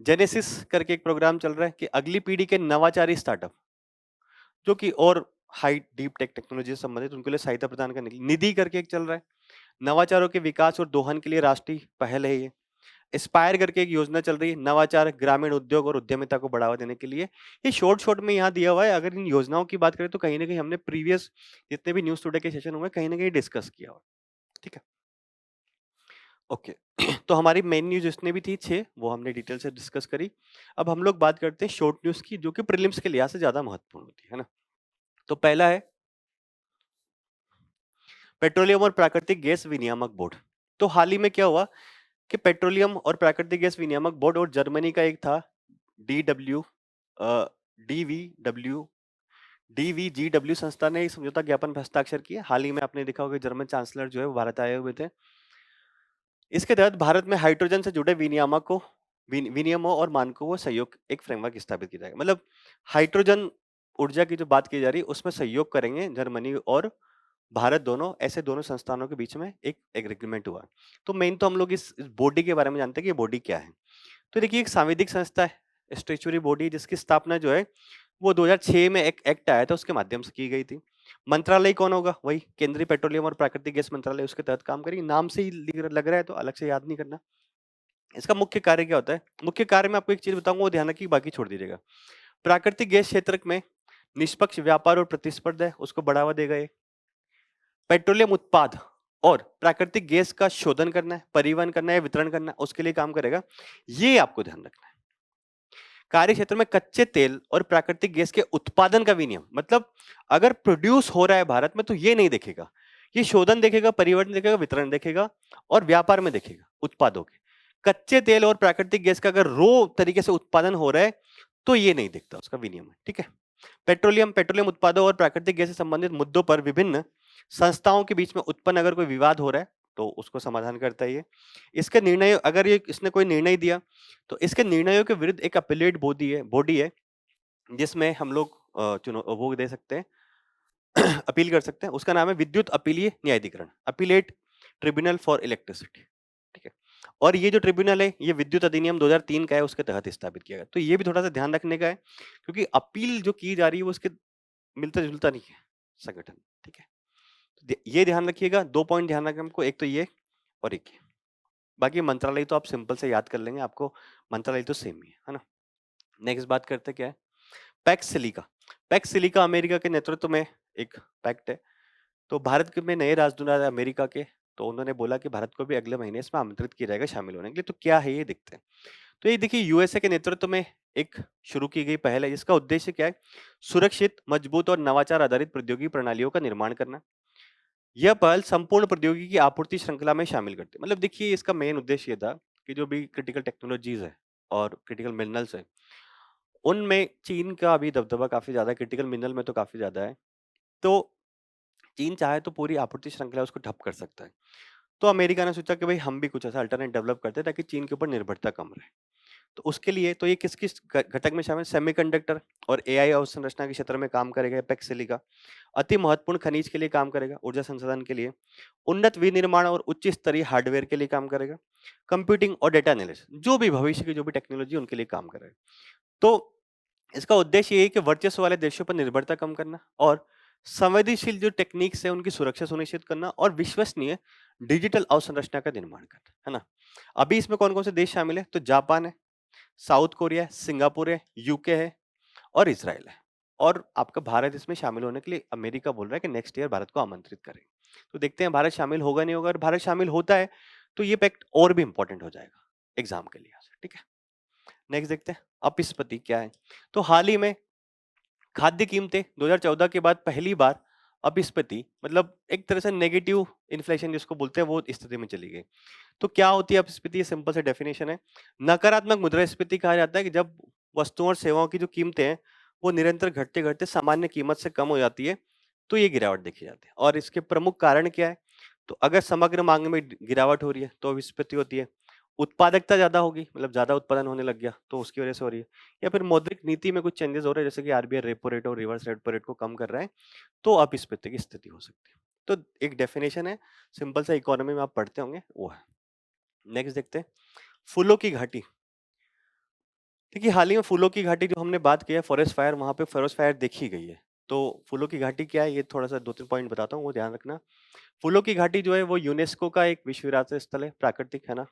जेनेसिस करके एक प्रोग्राम चल रहा है कि अगली पीढ़ी के नवाचारी स्टार्टअप जो कि और हाई डीप टेक टेक्नोलॉजी से संबंधित उनके लिए सहायता प्रदान करने के लिए निधि करके एक चल रहा है। नवाचारों के विकास और दोहन के लिए राष्ट्रीय पहल है ये। एस्पायर करके एक योजना चल रही है नवाचार, ग्रामीण उद्योग और उद्यमिता को बढ़ावा देने के लिए। ये शॉर्ट में यहाँ दिया हुआ है। अगर इन योजनाओं की बात करें तो कहीं ना कहीं हमने प्रीवियस जितने भी न्यूज टुडे के सेशन हुए कहीं ना कहीं डिस्कस किया हुआ। ठीक है, ओके। तो हमारी मेन न्यूज जितने भी थी 6 वो हमने डिटेल से डिस्कस करी। अब हम लोग बात करते हैं शॉर्ट न्यूज की, जो कि प्रीलिम्स के लिहाज से ज्यादा महत्वपूर्ण होती है ना। तो पहला है पेट्रोलियम और प्राकृतिक गैस विनियामक बोर्ड। तो हाल ही में क्या हुआ कि पेट्रोलियम और प्राकृतिक गैस विनियामक बोर्ड और जर्मनी का एक था डीडब्ल्यू डीवीडब्ल्यू डीवीजीडब्ल्यू संस्था ने एक समझौता ज्ञापन पर हस्ताक्षर किए। हाल ही में आपने देखा होगा जर्मन चांसलर जो है वो भारत आए हुए थे। इसके तहत भारत में हाइड्रोजन से जुड़े विनियमों और मानकों को सहयोग एक फ्रेमवर्क स्थापित किया जाएगा। मतलब हाइड्रोजन ऊर्जा की जो बात की जा रही है उसमें सहयोग करेंगे जर्मनी और भारत, दोनों ऐसे दोनों संस्थानों के बीच में एक एग्रीमेंट हुआ। तो मेन तो हम लोग इस बॉडी के बारे में जानते हैं कि ये बॉडी क्या है। तो देखिए एक सांविधिक संस्था है, स्टेचुरी बॉडी, जिसकी स्थापना जो है वो 2006 में एक एक्ट आया था उसके माध्यम से की गई थी। मंत्रालय कौन होगा? वही केंद्रीय पेट्रोलियम और प्राकृतिक गैस मंत्रालय उसके तहत काम करेगी। नाम से ही लग रहा है तो अलग से याद नहीं करना। इसका मुख्य कार्य क्या होता है? मुख्य कार्य में आपको एक चीज बताऊंगा वो ध्यान रखिए, बाकी छोड़ दीजिएगा। प्राकृतिक गैस क्षेत्र में निष्पक्ष व्यापार और प्रतिस्पर्धा है उसको बढ़ावा देगा ये। पेट्रोलियम उत्पाद और प्राकृतिक गैस का शोधन करना है, परिवहन करना है, वितरण करना है, उसके लिए काम करेगा। ये आपको ध्यान रखना है। कार्य क्षेत्र में कच्चे तेल और प्राकृतिक गैस के उत्पादन का विनियम, मतलब अगर प्रोड्यूस हो रहा है भारत में तो ये नहीं देखेगा, ये शोधन देखेगा, परिवहन देखेगा, वितरण देखेगा और व्यापार में देखेगा उत्पादों के। कच्चे तेल और प्राकृतिक गैस का अगर रो तरीके से उत्पादन हो रहा है तो ये नहीं देखता, उसका विनियम है। ठीक है। पेट्रोलियम उत्पादों और प्राकृतिक गैस से संबंधित मुद्दों पर विभिन्न संस्थाओं के बीच में उत्पन्न अगर कोई विवाद हो रहा है तो उसको समाधान करता है ये। इसके निर्णय, अगर ये इसने कोई निर्णय दिया तो इसके निर्णयों के विरुद्ध एक अपीलेट बॉडी है जिसमें हम लोग चुनो वो दे सकते हैं अपील कर सकते हैं। उसका नाम है विद्युत अपीलीय न्यायाधिकरण, अपीलेट ट्रिब्यूनल फॉर इलेक्ट्रिसिटी। ठीक है। और ये जो ट्रिब्यूनल है ये विद्युत अधिनियम 2003 का है, उसके तहत स्थापित किया गया। तो ये भी थोड़ा सा ध्यान रखने का है क्योंकि अपील जो की जा रही है वो उसके मिलता जुलता नहीं है संगठन। ठीक है, तो ये ध्यान रखिएगा। 2 पॉइंट ध्यान रखें हमको, एक तो ये और एक ये। बाकी मंत्रालय तो आप सिंपल से याद कर लेंगे, आपको मंत्रालय तो सेम ही है ना। नेक्स्ट बात करते क्या है, PACS silica. PACS silica America के नेतृत्व में एक पैक्ट है। तो भारत में नए राजदूत अमेरिका के, तो उन्होंने बोला कि भारत को भी अगले महीने इसमें आमंत्रित किया जाएगा शामिल होने के लिए। तो क्या है ये देखते हैं। तो ये देखिए यूएसए के नेतृत्व में एक शुरू की गई पहल है जिसका उद्देश्य क्या है, सुरक्षित, मजबूत और नवाचार आधारित प्रौद्योगिकी प्रणालियों का निर्माण करना। यह पहल संपूर्ण प्रौद्योगिकी की आपूर्ति श्रृंखला में शामिल करती है। मतलब देखिए इसका मेन उद्देश्य ये था कि जो भी क्रिटिकल टेक्नोलॉजीज है और क्रिटिकल मिनरल्स है उनमें चीन का अभी दबदबा काफी ज्यादा है, क्रिटिकल मिनरल में तो काफी ज्यादा है। तो चीन चाहे तो पूरी आपूर्ति श्रृंखला उसको ठप कर सकता है। तो अमेरिका ने सोचा कि भाई हम भी कुछ ऐसा अल्टरनेट डेवलप करते हैं ताकि चीन के ऊपर निर्भरता कम रहे। तो उसके लिए तो ये किस किस घटक में शामिल, सेमीकंडक्टर और एआई अवसंरचना के क्षेत्र में काम करेगा एपेक्स सिलिका, अति महत्वपूर्ण खनिज के लिए काम करेगा, ऊर्जा संसाधन के लिए, उन्नत विनिर्माण और उच्च स्तरीय हार्डवेयर के लिए काम करेगा, कंप्यूटिंग और डेटा एनालिसिस, जो भी भविष्य की जो भी टेक्नोलॉजी उनके लिए काम करेगा। तो इसका उद्देश्य ये है कि वर्चस्व वाले देशों पर निर्भरता कम करना और संवेदनशील जो टेक्निक्स है उनकी सुरक्षा सुनिश्चित करना और विश्वसनीय डिजिटल अवसंरचना का निर्माण करना, है ना? अभी इसमें कौन कौन से देश शामिल है? तो जापान है, साउथ कोरिया है, सिंगापुर है, यूके है और इसराइल है। और आपका भारत इसमें शामिल होने के लिए अमेरिका बोल रहा है कि नेक्स्ट ईयर भारत को आमंत्रित करेंगे। तो देखते हैं भारत शामिल होगा नहीं होगा। अगर भारत शामिल होता है तो ये पैक्ट और भी इंपॉर्टेंट हो जाएगा एग्जाम के लिए। ठीक है, नेक्स्ट देखते हैं अपस्फीति क्या है। तो हाल ही में खाद्य कीमतें 2014 के बाद पहली बार अपस्फीति, मतलब एक तरह से नेगेटिव इन्फ्लेशन जिसको बोलते हैं, वो स्थिति में चली गई। तो क्या होती है अपस्फीति? ये सिंपल सा डेफिनेशन है। नकारात्मक मुद्रास्फीति कहा जाता है कि जब वस्तुओं और सेवाओं की जो कीमतें हैं वो निरंतर घटते घटते सामान्य कीमत से कम हो जाती है, तो ये गिरावट देखी जाती है। और इसके प्रमुख कारण क्या है? तो अगर समग्र मांग में गिरावट हो रही है तो अपस्फीति होती है। उत्पादकता ज्यादा होगी, मतलब ज्यादा उत्पादन होने लग गया तो उसकी वजह से हो रही है। या फिर मौद्रिक नीति में कुछ चेंजेस हो रहे हैं, जैसे कि आरबीआई रेपो रेट और रिवर्स रेपो रेट को कम कर रहा है, तो अपस्फीति की स्थिति हो सकती है। तो एक डेफिनेशन है, सिंपल सा, इकोनॉमी में आप पढ़ते होंगे, वो है। नेक्स्ट देखते हैं फूलों की घाटी। देखिए हाल ही में फूलों की घाटी जो हमने बात की है फॉरेस्ट फायर, वहां पे फॉरेस्ट फायर देखी गई है। तो फूलों की घाटी क्या है, ये थोड़ा सा 2-3 पॉइंट बताता हूँ, वो ध्यान रखना। फूलों की घाटी जो है वो यूनेस्को का एक विश्व विरासत स्थल है, प्राकृतिक, है ना।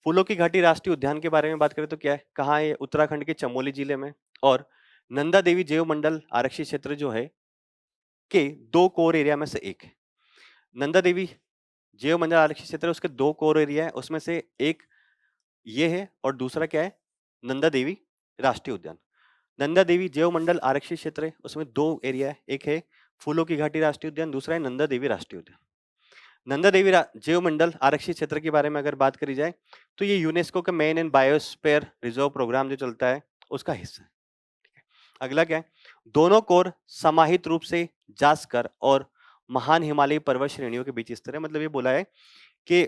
फूलों की घाटी राष्ट्रीय उद्यान के बारे में बात करें तो क्या है, कहाँ है? उत्तराखंड के चमोली जिले में। और नंदा देवी जैव मंडल आरक्षित क्षेत्र जो है के 2 कोर एरिया में से एक है। नंदा देवी जैव मंडल आरक्षित क्षेत्र, उसके 2 कोर एरिया है, उसमें से एक ये है और दूसरा क्या है? नंदा देवी राष्ट्रीय उद्यान। नंदा देवी जैव मंडल आरक्षित क्षेत्र है, उसमें 2 एरिया है, एक है फूलों की घाटी राष्ट्रीय उद्यान, दूसरा है नंदा देवी राष्ट्रीय उद्यान। नंदा देवी जैव मंडल आरक्षित क्षेत्र के बारे में अगर बात करी जाए तो ये यूनेस्को के man and biosphere reserve programme जो चलता है उसका हिस्सा है। अगला क्या है? दोनों कोर समाहित रूप से जास्कर और महान हिमालयी पर्वत श्रेणियों के बीच स्थित है। मतलब ये बोला है कि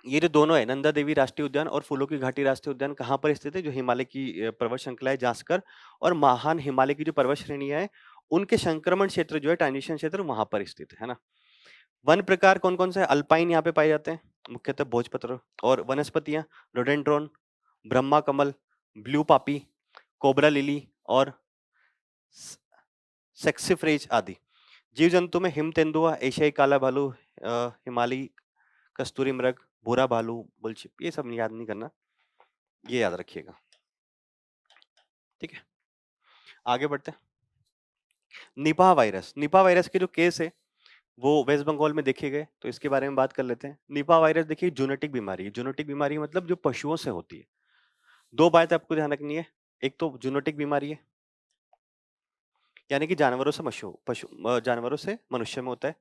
ये जो दोनों है, नंदा देवी राष्ट्रीय उद्यान और फूलों की घाटी राष्ट्रीय उद्यान, कहाँ पर स्थित है? जो हिमालय की पर्वत श्रृंखला है जास्कर और महान हिमालय की जो पर्वत श्रेणियां है उनके संक्रमण क्षेत्र जो है, ट्रांजिशन क्षेत्र, वहां पर स्थित है ना। वन प्रकार कौन कौन से है? अल्पाइन यहाँ पे पाए जाते हैं, मुख्यतः भोजपत्र। और वनस्पतियां रोडेंड्रोन, ब्रह्मा कमल, ब्लू पापी, कोबरा लिली और सेक्सिफ्रेज आदि। जीव जंतु में हिम तेंदुआ, एशियाई काला भालू, हिमालयी कस्तूरी मृग, भूरा भालू, बुलशिप, ये सब याद नहीं करना, ये याद रखिएगा। ठीक है, आगे बढ़ते हैं। Nipah virus. निपाह वायरस के जो केस है वो वेस्ट बंगाल में देखे गए, तो इसके बारे में बात कर लेते हैं। निपाह वायरस देखिए जूनोटिक बीमारी है। जूनोटिक बीमारी मतलब जो पशुओं से होती है। 2 बात आपको ध्यान रखनी है, एक तो जूनोटिक बीमारी है यानी कि जानवरों से जानवरों से मनुष्य में होता है।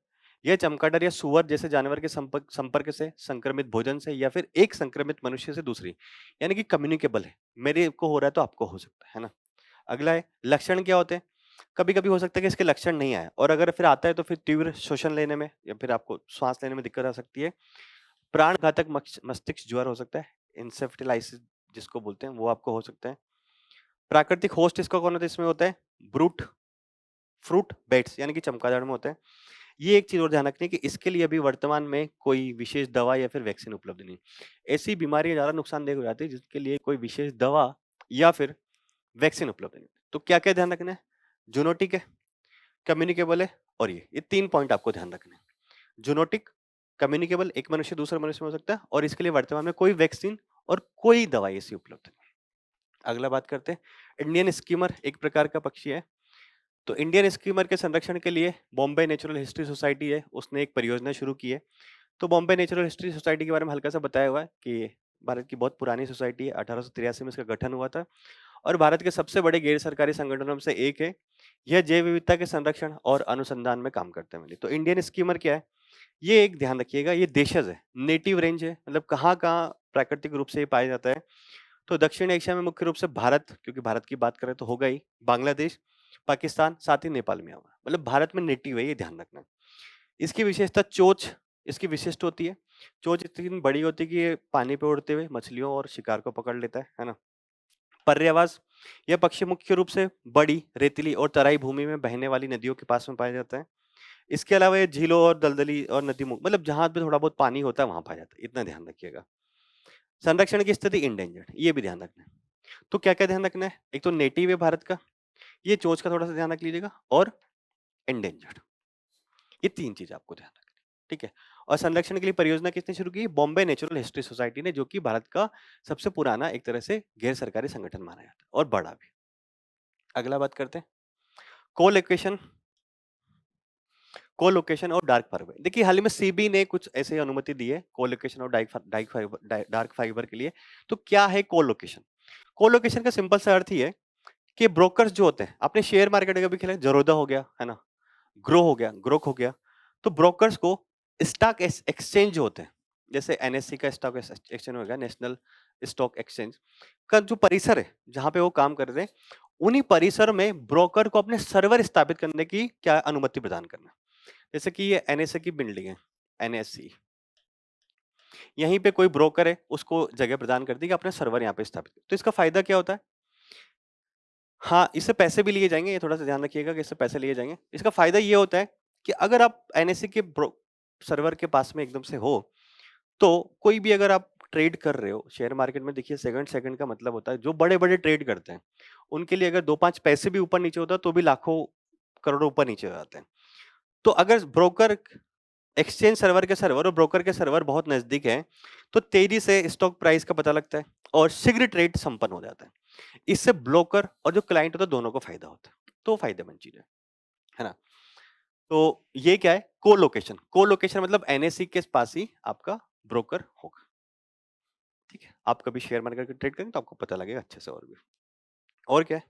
यह चमगादड़ या सूअर जैसे जानवर के संपर्क से, संक्रमित भोजन से, या फिर एक संक्रमित मनुष्य से दूसरी, यानी कि कम्युनिकेबल है। मेरे को हो रहा है तो आपको हो सकता है ना। अगला है लक्षण क्या होते हैं। कभी कभी हो सकता है कि इसके लक्षण नहीं आए, और अगर फिर आता है तो फिर तीव्र श्वसन लेने में या फिर आपको श्वास लेने में दिक्कत आ सकती है। प्राण घातक मस्तिष्क ज्वर हो सकता है, इंसेफ्टिलाइसिस जिसको बोलते हैं, वो आपको हो सकता है। प्राकृतिक होस्ट इसका कौन होता है? इसमें होता है ब्रूट फ्रूट बेट्स, यानी कि चमगादड़ में होता है। ये एक चीज और ध्यान रखनी है कि इसके लिए अभी वर्तमान में कोई विशेष दवा या फिर वैक्सीन उपलब्ध नहीं। ऐसी बीमारियां ज्यादा नुकसानदेह हो जाती है जिसके लिए कोई विशेष दवा या फिर वैक्सीन उपलब्ध नहीं। तो क्या क्या ध्यान रखना है? जूनोटिक है, कम्युनिकेबल है, और ये 3 पॉइंट आपको ध्यान रखने हैं। जूनोटिक, कम्युनिकेबल, एक मनुष्य दूसरे मनुष्य में हो सकता है, और इसके लिए वर्तमान में कोई वैक्सीन और कोई दवाई ऐसी उपलब्ध नहीं। अगला बात करते हैं, इंडियन स्कीमर एक प्रकार का पक्षी है। तो इंडियन स्कीमर के संरक्षण के लिए बॉम्बे नेचुरल हिस्ट्री सोसाइटी है, उसने एक परियोजना शुरू की है। तो बॉम्बे नेचुरल हिस्ट्री सोसाइटी के बारे में हल्का सा बताया हुआ है कि भारत की बहुत पुरानी सोसाइटी है, 1883 में इसका गठन हुआ था और भारत के सबसे बड़े गैर सरकारी संगठनों में से एक है। यह जैव विविधता के संरक्षण और अनुसंधान में काम करते हैं। तो इंडियन स्कीमर क्या है, ये एक ध्यान रखिएगा, ये देशज है, नेटिव रेंज है, मतलब कहाँ कहाँ प्राकृतिक रूप से ये पाया जाता है। तो दक्षिण एशिया में मुख्य रूप से भारत, क्योंकि भारत की बात करें तो होगा ही, बांग्लादेश, पाकिस्तान, साथ ही नेपाल में आवा, मतलब भारत में नेटिव है, ये ध्यान रखना। इसकी विशेषता चोंच इसकी विशिष्ट होती है। चोंच इतनी बड़ी होती है कि ये पानी पे उड़ते हुए मछलियों और शिकार को पकड़ लेता है ना? पर्यायवास, यह पक्षी मुख्य रूप से बड़ी, रेतीली और तराई भूमि में बहने वाली नदियों के पास में पाया जाता है। इसके अलावा ये झीलों और दलदली और नदी मतलब जहाँ पे थोड़ा बहुत पानी होता है वहाँ पाया जाता है, इतना ध्यान रखिएगा। संरक्षण की स्थिति इंडेंजर्ड, ये भी ध्यान रखना है। तो क्या-क्या ध्यान रखना है? एक तो नेटिव है भारत का, ये चोंच का थोड़ा-सा ध्यान रख लीजिएगा और इंडेंजर्ड, ये 3 चीज़ आपको ध्यान रखनी है, ठीक है? और संरक्षण के लिए परियोजना किसने शुरू की? बॉम्बे नेचुरल हिस्ट्री सोसाइटी ने, जो कि भारत का सबसे पुराना एक तरह से गैर सरकारी संगठन माना जाता है और बड़ा भी। अगला बात करते हैं, कोलोकेशन कोलोकेशन और डार्क फाइबर। देखिए हाल ही में सीबी ने कुछ ऐसे अनुमति दी है कोलोकेशन और डार्क फाइबर के लिए। तो क्या है कोलोकेशन? कोलोकेशन का सिंपल सा अर्थ ही है कि ब्रोकर्स जो होते हैं, आपने शेयर मार्केट का भी खेला, जरोदा हो गया, है ना? ग्रो हो गया, ग्रोक हो गया। तो ब्रोकर्स को स्टॉक एक्सचेंज जो होते हैं, जैसे एनएससी का स्टॉक एक्सचेंज हो गया, नेशनल स्टॉक एक्सचेंज का जो परिसर है, जहां पे वो काम कर रहे हैं, उन्हीं परिसर में ब्रोकर को अपने सर्वर स्थापित करने की क्या अनुमति प्रदान करना। जैसे कि ये एनएसए की बिल्डिंग है, एनएससी, यहीं पे कोई ब्रोकर है, उसको जगह प्रदान कर दी कि अपने सर्वर यहाँ पे स्थापित कर। तो इसका फायदा क्या होता है? हाँ, इससे पैसे भी लिए जाएंगे, ये थोड़ा सा ध्यान रखिएगा कि इससे पैसे लिए जाएंगे। इसका फायदा ये होता है कि अगर आप एनएससी के सर्वर के पास में एकदम से हो, तो कोई भी अगर आप ट्रेड कर रहे हो शेयर मार्केट में, देखिए सेकंड सेकंड का मतलब होता है, जो बड़े बड़े ट्रेड करते हैं उनके लिए अगर 2-5 पैसे भी ऊपर नीचे होता है तो भी लाखों करोड़ों ऊपर नीचे हो जाते हैं। तो अगर ब्रोकर एक्सचेंज सर्वर के सर्वर और ब्रोकर के सर्वर बहुत नजदीक है, तो तेजी से स्टॉक प्राइस का पता लगता है और शीघ्र ट्रेड संपन्न हो जाता है। इससे ब्रोकर और जो क्लाइंट होता है दोनों को फायदा होता है, तो फायदेमंद चीज है ना? तो ये क्या है? कोलोकेशन। कोलोकेशन मतलब एनएससी के पास ही आपका ब्रोकर होगा, ठीक है? आप कभी शेयर मार्केट का ट्रेड करेंगे तो आपको पता लगेगा अच्छे से। और भी और क्या है?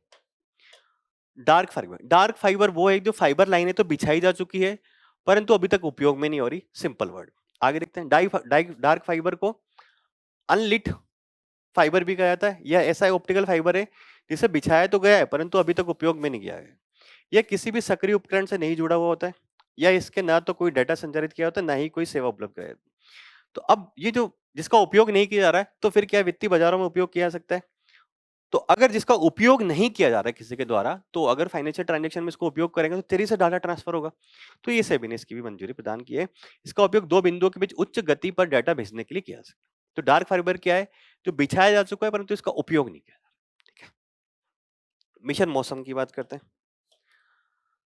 Dark fibre. डार्क फाइबर वो है जो फाइबर लाइनें तो बिछाई जा चुकी है, परंतु अभी तक उपयोग में नहीं हो रही। सिंपल वर्ड, आगे देखते हैं। डार्क फाइबर को अनलिट फाइबर भी कहा जाता है। यह ऐसा ऑप्टिकल फाइबर है जिसे बिछाया तो गया है परंतु अभी तक उपयोग में नहीं किया है। यह किसी भी सक्रिय उपकरण से नहीं जुड़ा हुआ होता है, या इसके ना तो कोई डाटा संचारित किया होता है, ना ही कोई सेवा उपलब्ध कराई जाती है। तो अब ये जो जिसका उपयोग नहीं किया जा रहा है, तो फिर क्या वित्तीय बाजारों में उपयोग किया जा सकता है? तो अगर जिसका उपयोग नहीं किया जा रहा है किसी के द्वारा, तो अगर फाइनेंशियल ट्रांजैक्शन में इसको उपयोग करेंगे तो तेजी से डाटा ट्रांसफर होगा। तो ये सेबी ने इसकी भी मंजूरी प्रदान की है। इसका उपयोग 2 बिंदुओं के बीच उच्च गति पर डाटा भेजने के लिए किया जा सकता है। तो डार्क फाइबर क्या है? जो बिछाया जा चुका है परंतु इसका उपयोग नहीं किया जा रहा। ठीक है? मिशन मौसम की बात करते हैं।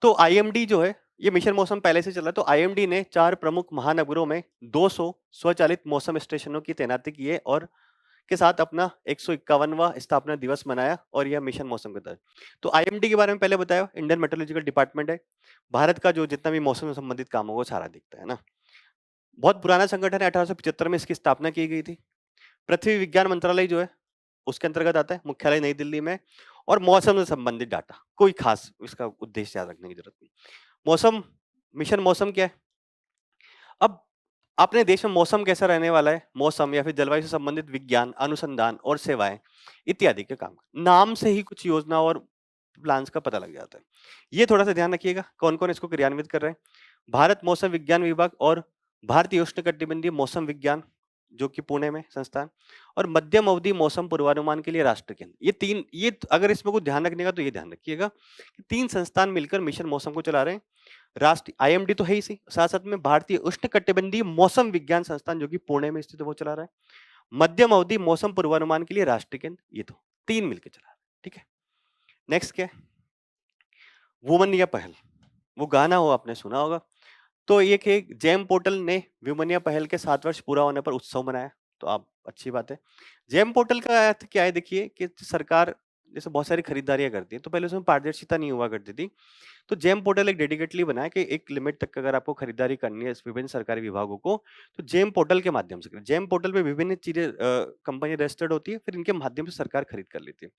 तो आईएमडी जो है, ये मिशन मौसम पहले से चला है। तो आईएमडी ने 4 प्रमुख महानगरों में 200 स्वचालित मौसम स्टेशनों की तैनाती की है और के साथ अपना 151वां स्थापना दिवस मनाया, और यह मिशन मौसम के तहत। तो आईएमडी के बारे में पहले बताया, इंडियन मेट्रोलॉजिकल डिपार्टमेंट है। भारत का जो जितना भी मौसम से संबंधित काम होगा वो सारा दिखता है ना। बहुत पुराना संगठन है, 1875 में इसकी स्थापना की गई थी। पृथ्वी विज्ञान मंत्रालय जो है उसके अंतर्गत आता है, मुख्यालय नई दिल्ली में। और मौसम से संबंधित डाटा, कोई खास इसका उद्देश्य याद रखने की जरूरत नहीं। मौसम, मिशन मौसम क्या है? अब अपने देश में मौसम कैसा रहने वाला है, मौसम या फिर जलवायु से संबंधित विज्ञान, अनुसंधान और सेवाएं इत्यादि के काम, नाम से ही कुछ योजना और प्लान्स का पता लग जाता है। ये थोड़ा सा ध्यान रखिएगा कौन कौन इसको क्रियान्वित कर रहे हैं। भारत मौसम विज्ञान विभाग और भारतीय उष्णकटिबंधीय मौसम विज्ञान, जो कि पुणे में संस्थान, और मध्यम अवधि मौसम पूर्वानुमान के लिए राष्ट्र केंद्र, ये तीन, ये अगर इसमें कुछ ध्यान रखने का तो ये ध्यान रखिएगा कि 3 संस्थान मिलकर मिशन मौसम को चला रहे हैं। राष्ट्रीय आईएमडी तो है ही सी, साथ साथ में भारतीय उष्णकटिबंधीय मौसम विज्ञान संस्थान जो कि पुणे में स्थित है वो चला रहा है। मध्यम अवधि मौसम पूर्वानुमान के लिए राष्ट्रीय केंद्र, ये तो 3 मिलकर चला रहा है। ठीक है? नेक्स्ट क्या है? वुमन या पहल, वो गाना हो आपने सुना होगा। तो एक है जेम पोर्टल ने वुमन या पहल के 7 वर्ष पूरा होने पर उत्सव मनाया। तो आप, अच्छी बात है। जेम पोर्टल का अर्थ क्या है? देखिए कि सरकार जैसे बहुत सारी खरीदारियां करती है, तो पहले उसमें पारदर्शिता नहीं हुआ करती थी। तो जेम पोर्टल एक डेडिकेटली बना है कि एक लिमिट तक अगर आपको खरीदारी करनी है विभिन्न सरकारी विभागों को, तो जेम पोर्टल के माध्यम से करें। जेम पोर्टल पे विभिन्न चीजें कंपनी रजिस्टर्ड होती है, फिर इनके माध्यम से सरकार खरीद कर लेती है।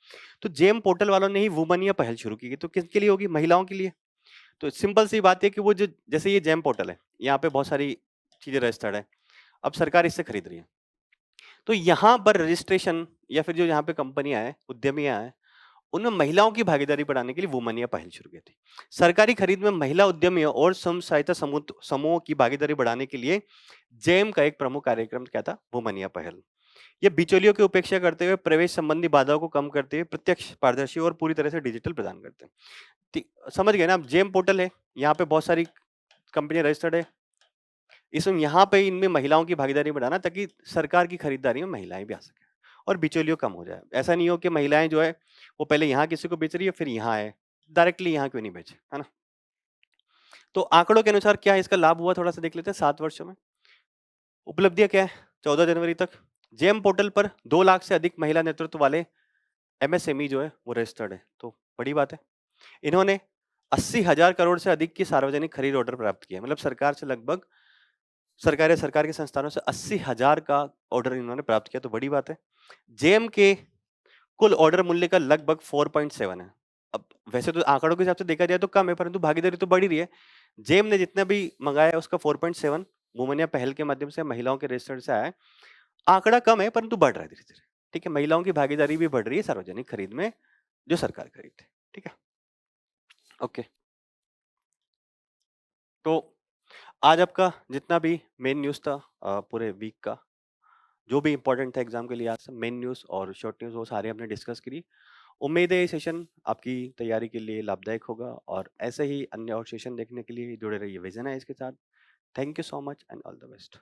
तो जेम पोर्टल वालों ने ही वुमन या पहल शुरू की। तो किसके लिए होगी? महिलाओं के लिए। तो सिंपल सी बात है कि वो जो, जैसे ये जेम पोर्टल है, यहाँ पे बहुत सारी चीजें रजिस्टर्ड है, अब सरकार इससे खरीद रही है। तो यहाँ पर रजिस्ट्रेशन या फिर जो यहाँ पे कंपनियां हैं, उद्यमियां हैं, उनमें महिलाओं की भागीदारी बढ़ाने के लिए वुमन पहल शुरू की थी। सरकारी खरीद में महिला उद्यमियों और स्वयं सहायता समूहों की भागीदारी बढ़ाने के लिए जेम का एक प्रमुख कार्यक्रम क्या था? वुमन पहल। ये बिचौलियों की उपेक्षा करते हुए प्रवेश संबंधी बाधाओं को कम करते हुए प्रत्यक्ष, पारदर्शी और पूरी तरह से डिजिटल प्रदान करते हैं। समझ गए ना आप? जेम पोर्टल है, यहाँ पे बहुत सारी कंपनियां रजिस्टर्ड है। इसमें यहाँ पे इनमें महिलाओं की भागीदारी बढ़ाना ताकि सरकार की खरीदारी में महिलाएं भी आ सके और बिचौलियों कम हो जाए। ऐसा नहीं हो कि महिलाएं जो है वो पहले यहाँ किसी को बेच रही है फिर यहाँ है, डायरेक्टली यहाँ क्यों नहीं बेचे, है ना? तो आंकड़ों के अनुसार क्या इसका लाभ हुआ, थोड़ा सा देख लेते हैं। 7 वर्षों में उपलब्धियां क्या है? 14 जनवरी तक जेम पोर्टल पर 2 लाख से अधिक महिला नेतृत्व वाले एमएसएमई जो है वो रजिस्टर्ड है, तो बड़ी बात है। इन्होंने 80,000 करोड़ से अधिक की सार्वजनिक खरीद ऑर्डर प्राप्त किया, मतलब सरकार से लगभग सरकार के संस्थानों से 80,000 का ऑर्डर इन्होंने प्राप्त किया, तो बड़ी बात है। जेम के कुल ऑर्डर मूल्य का लगभग 4.7 है। अब वैसे तो आंकड़ों के हिसाब से देखा जाए तो कम है, परंतु भागीदारी तो बढ़ ही रही है। जेम ने जितना भी मंगाया है उसका 4.7 वुमन पहल के माध्यम से महिलाओं के रजिस्टर से आया है। आंकड़ा कम है परंतु बढ़ रहा है धीरे धीरे। ठीक है, महिलाओं की भागीदारी भी बढ़ रही है सार्वजनिक खरीद में, जो सरकार खरीदती है। ठीक है, ओके। तो आज आपका जितना भी मेन न्यूज था पूरे वीक का, जो भी इंपॉर्टेंट था एग्जाम के लिए, आज से मेन न्यूज और शॉर्ट न्यूज वो सारे हमने डिस्कस करी। उम्मीद है ये सेशन आपकी तैयारी के लिए लाभदायक होगा और ऐसे ही अन्य और सेशन देखने के लिए जुड़े रहिए विजन है इसके साथ। Thank you so much and all the best.